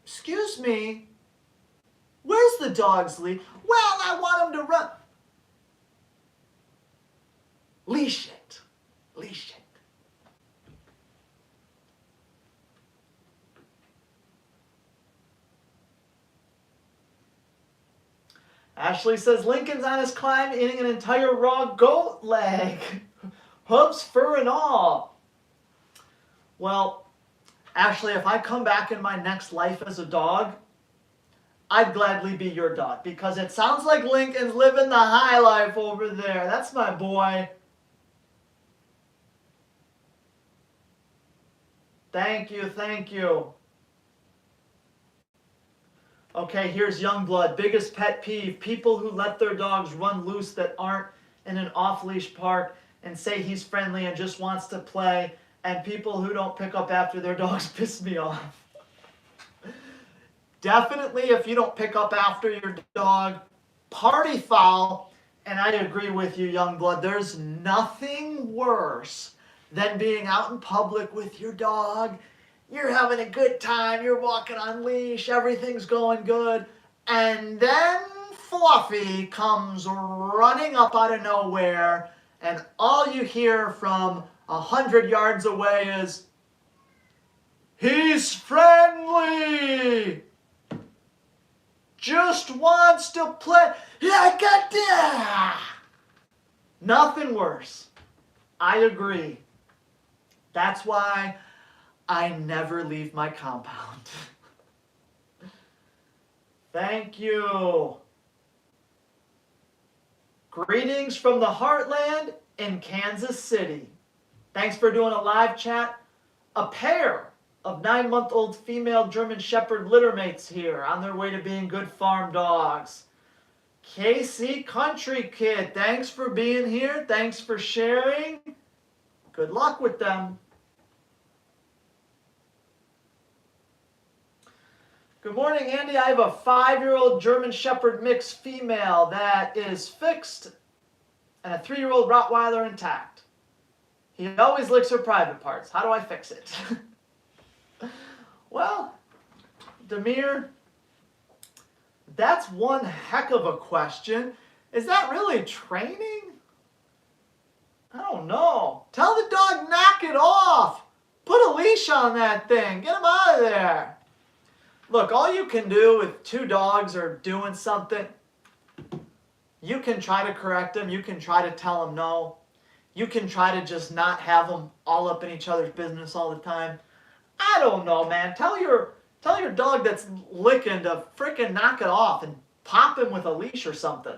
Excuse me. Where's the dog's leash? Well, I want him to run. Leash it. Leash it. Ashley says Lincoln's on his climb eating an entire raw goat leg. Hooves, fur, and all. Well, Ashley, if I come back in my next life as a dog, I'd gladly be your dog because it sounds like Lincoln's living the high life over there. That's my boy. Thank you, thank you. Okay, here's Youngblood. Biggest pet peeve. People who let their dogs run loose that aren't in an off-leash park and say he's friendly and just wants to play. And people who don't pick up after their dogs piss me off. Definitely, if you don't pick up after your dog, party foul. And I agree with you, Youngblood. There's nothing worse than being out in public with your dog. You're having a good time. You're walking on leash. Everything's going good. And then Fluffy comes running up out of nowhere. And all you hear from 100 yards away is, "He's friendly!" wants to play. I got that. Nothing worse. I agree. That's why I never leave my compound. Thank you. Greetings from the heartland in Kansas City. Thanks for doing a live chat. A pair of 9-month-old female German Shepherd littermates here on their way to being good farm dogs. KC Country Kid, thanks for being here. Thanks for sharing. Good luck with them. Good morning, Andy. I have a 5-year-old German Shepherd mixed female that is fixed and a 3-year-old Rottweiler intact. He always licks her private parts. How do I fix it? Well, Demir, that's one heck of a question. Is that really training? I don't know. Tell the dog, knock it off. Put a leash on that thing. Get him out of there. Look, all you can do if 2 dogs are doing something, you can try to correct them. You can try to tell them no. You can try to just not have them all up in each other's business all the time. I don't know, man. Tell your dog that's licking to freaking knock it off and pop him with a leash or something.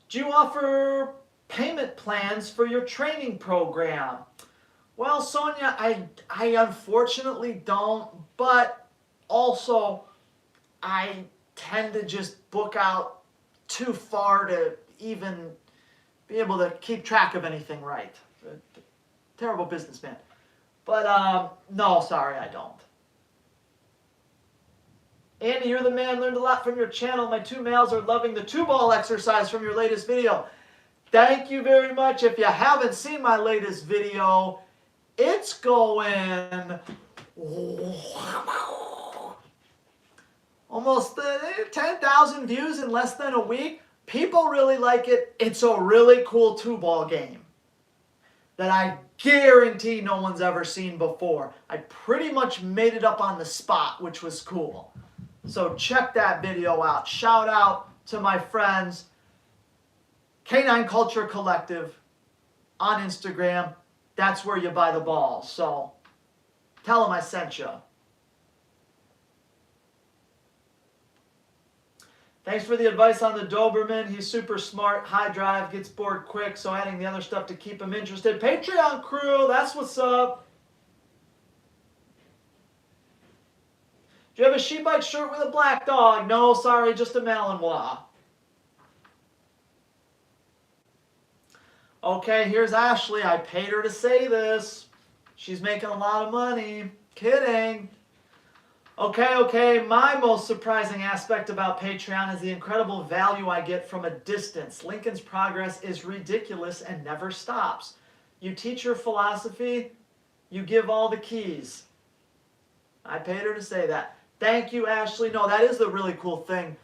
Do you offer payment plans for your training program? Well, Sonia, I unfortunately don't, but also I tend to just book out too far to even be able to keep track of anything right. Terrible businessman. But no, sorry, I don't. Andy, you're the man. Learned a lot from your channel. My 2 males are loving the 2-ball exercise from your latest video. Thank you very much. If you haven't seen my latest video, it's going almost 10,000 views in less than a week. People really like it. It's a really cool 2-ball game that I guarantee no one's ever seen before. I pretty much made it up on the spot, which was cool. So check that video out. Shout out to my friends, Canine Culture Collective on Instagram. That's where you buy the balls. So tell them I sent you. Thanks for the advice on the Doberman. He's super smart, high drive, gets bored quick, so adding the other stuff to keep him interested. Patreon crew, that's what's up. Do you have a Shebite shirt with a black dog? No, sorry, just a Malinois. Okay, here's Ashley. I paid her to say this. She's making a lot of money. Kidding. Okay. My most surprising aspect about Patreon is the incredible value I get from a distance. Lincoln's progress is ridiculous and never stops. You teach your philosophy, you give all the keys. I paid her to say that. Thank you, Ashley. No, that is the really cool thing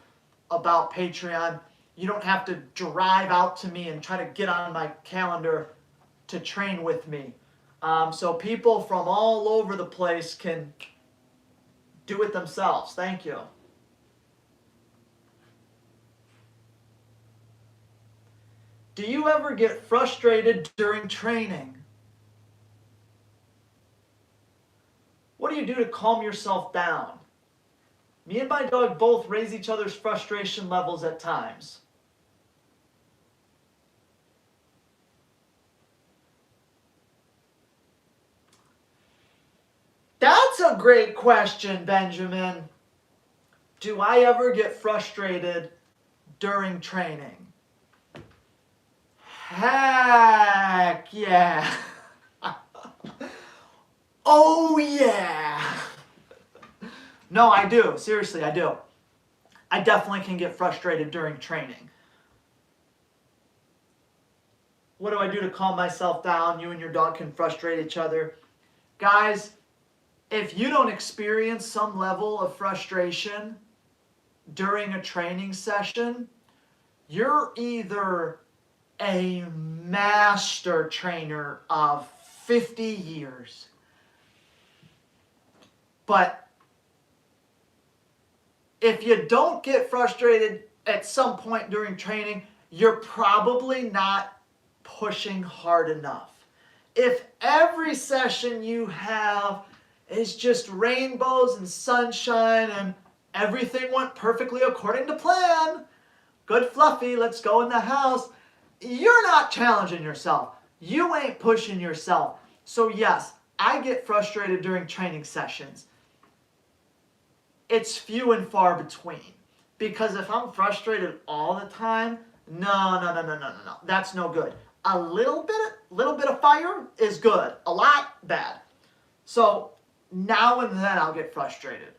about Patreon. You don't have to drive out to me and try to get on my calendar to train with me. So people from all over the place can do it themselves. Thank you. Do you ever get frustrated during training? What do you do to calm yourself down? Me and my dog both raise each other's frustration levels at times. That's a great question, Benjamin. Do I ever get frustrated during training? Heck yeah. Oh yeah. No, I do. Seriously, I do. I definitely can get frustrated during training. What do I do to calm myself down? You and your dog can frustrate each other. Guys, if you don't experience some level of frustration during a training session, you're either a master trainer of 50 years, but If you don't get frustrated at some point during training, you're probably not pushing hard enough. If every session you have is just rainbows and sunshine and everything went perfectly according to plan, good fluffy, let's go in the house, you're not challenging yourself. You ain't pushing yourself. So yes, I get frustrated during training sessions. It's few and far between. Because if I'm frustrated all the time, no. That's no good. A little bit of fire is good. A lot, bad. So now and then I'll get frustrated.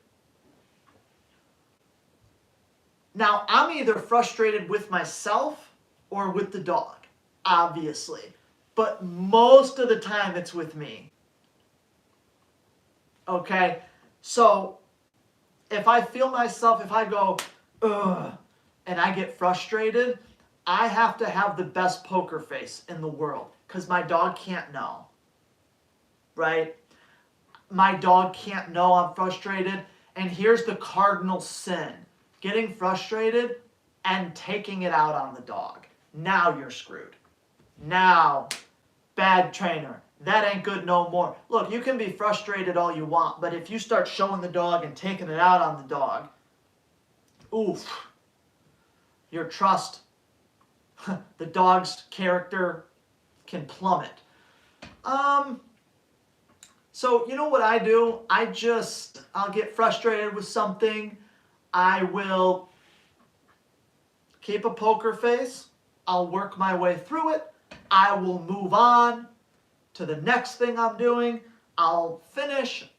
Now I'm either frustrated with myself or with the dog, obviously. But most of the time it's with me. Okay? So if I feel myself, if I go, ugh, and I get frustrated, I have to have the best poker face in the world because my dog can't know. Right? My dog can't know I'm frustrated. And here's the cardinal sin. Getting frustrated and taking it out on the dog. Now you're screwed. Now, bad trainer. That ain't good no more. Look, you can be frustrated all you want, but if you start showing the dog and taking it out on the dog, oof, your trust, the dog's character can plummet. So you know what I do? I'll get frustrated with something. I will keep a poker face. I'll work my way through it. I will move on to the next thing I'm doing. I'll finish.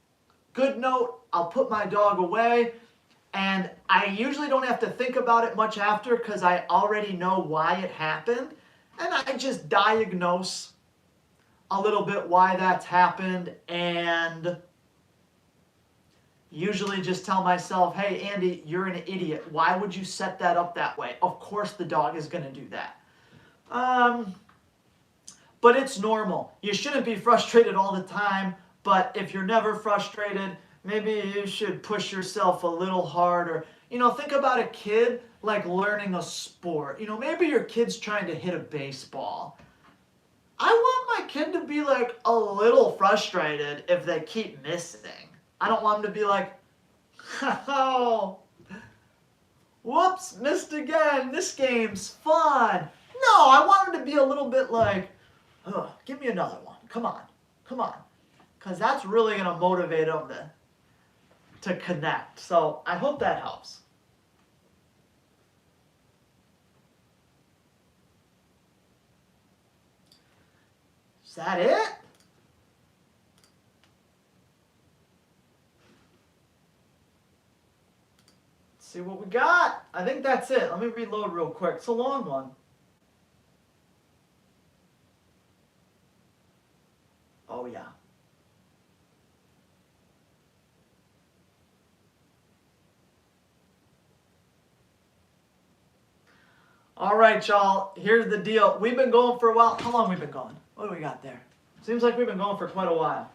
Good note. I'll put my dog away. And I usually don't have to think about it much after because I already know why it happened. And I just diagnose a little bit why that's happened and usually just tell myself, hey, Andy, you're an idiot. Why would you set that up that way? Of course the dog is going to do that. But it's normal. You shouldn't be frustrated all the time, but if you're never frustrated, maybe you should push yourself a little harder. You know, think about a kid like learning a sport. You know, maybe your kid's trying to hit a baseball. I want my kid to be like a little frustrated if they keep missing. I don't want them to be like, oh, whoops, missed again. This game's fun. No, I want them to be a little bit like, oh, give me another one. Come on. Because that's really going to motivate them to connect. So I hope that helps. Is that it? Let's see what we got. I think that's it. Let me reload real quick. It's a long one. Oh, yeah. All right, y'all. Here's the deal. We've been going for a while. How long have we been going? What do we got there? Seems like we've been going for quite a while.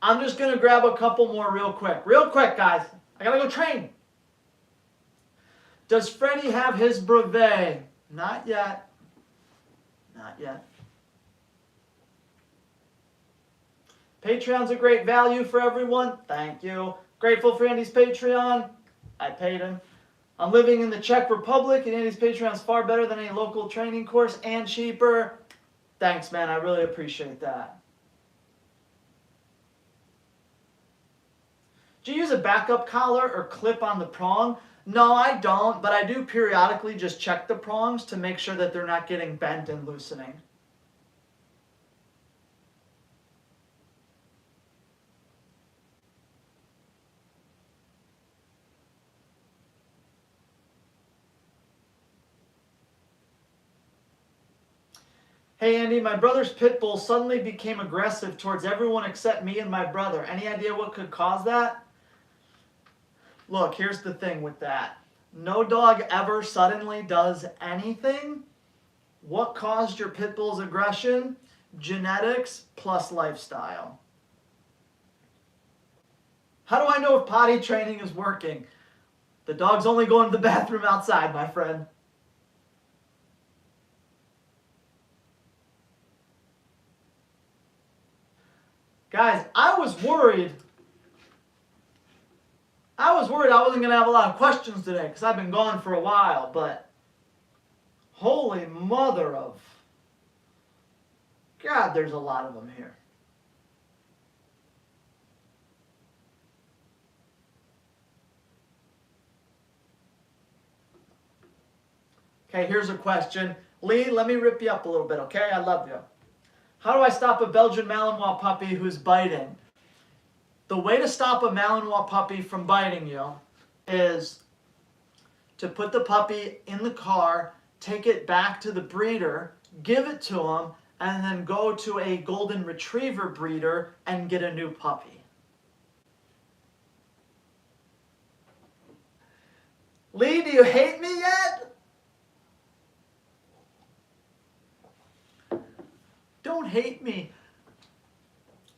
I'm just going to grab a couple more real quick. Real quick, guys. I got to go train. Does Freddie have his brevet? Not yet. Not yet. Patreon's a great value for everyone. Thank you. Grateful for Andy's Patreon. I paid him. I'm living in the Czech Republic, and Andy's Patreon's far better than any local training course and cheaper. Thanks, man. I really appreciate that. Do you use a backup collar or clip on the prong? No, I don't, but I do periodically just check the prongs to make sure that they're not getting bent and loosening. Hey Andy, my brother's pit bull suddenly became aggressive towards everyone except me and my brother. Any idea what could cause that? Look, here's the thing with that. No dog ever suddenly does anything. What caused your pit bull's aggression? Genetics plus lifestyle. How do I know if potty training is working? The dog's only going to the bathroom outside, my friend. Guys, I was worried I wasn't going to have a lot of questions today because I've been gone for a while, but holy mother of God, there's a lot of them here. Okay, here's a question. Lee, let me rip you up a little bit, okay? I love you. How do I stop a Belgian Malinois puppy who's biting? The way to stop a Malinois puppy from biting you is to put the puppy in the car, take it back to the breeder, give it to him, and then go to a golden retriever breeder and get a new puppy. Lee, do you hate me yet? Don't hate me.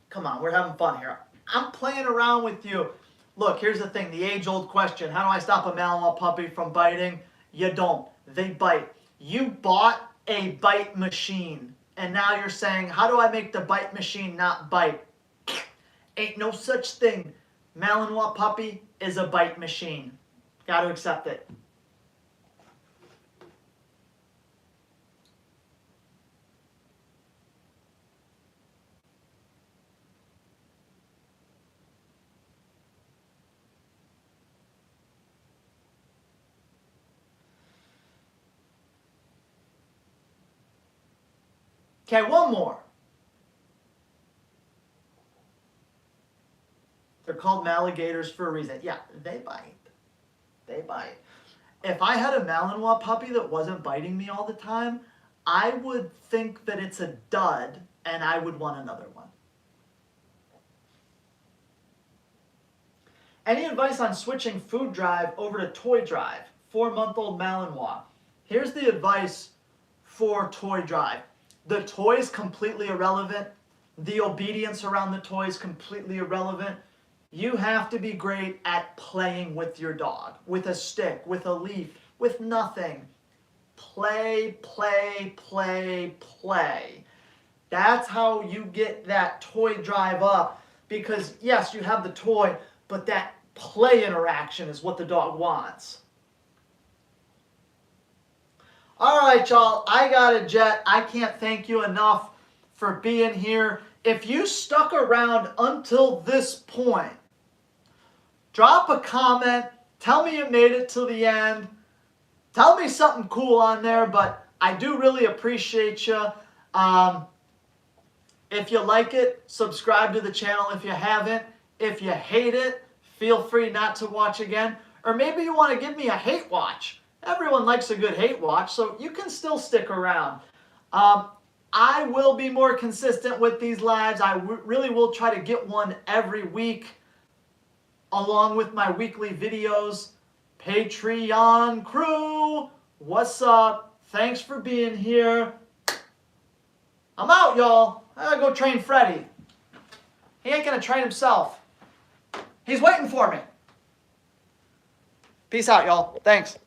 Come on, we're having fun here. I'm playing around with you. Look, here's the thing, the age-old question. How do I stop a Malinois puppy from biting? You don't. They bite. You bought a bite machine, and now you're saying, how do I make the bite machine not bite? Ain't no such thing. Malinois puppy is a bite machine. Got to accept it. Okay, one more. They're called Maligators for a reason. Yeah, they bite. They bite. If I had a Malinois puppy that wasn't biting me all the time, I would think that it's a dud and I would want another one. Any advice on switching food drive over to toy drive? 4-month-old Malinois. Here's the advice for toy drive. The toy is completely irrelevant. The obedience around the toy is completely irrelevant. You have to be great at playing with your dog, with a stick, with a leaf, with nothing. Play, play, play, play. That's how you get that toy drive up, because yes, you have the toy, but that play interaction is what the dog wants. All right, y'all, I got a jet. I can't thank you enough for being here. If you stuck around until this point, drop a comment. Tell me you made it till the end. Tell me something cool on there, but I do really appreciate you. If you like it, subscribe to the channel if you haven't. If you hate it, feel free not to watch again. Or maybe you want to give me a hate watch. Everyone likes a good hate watch, so you can still stick around. I will be more consistent with these lives. I really will try to get one every week along with my weekly videos. Patreon crew, what's up? Thanks for being here. I'm out, y'all. I gotta go train Freddy. He ain't gonna train himself. He's waiting for me. Peace out, y'all. Thanks.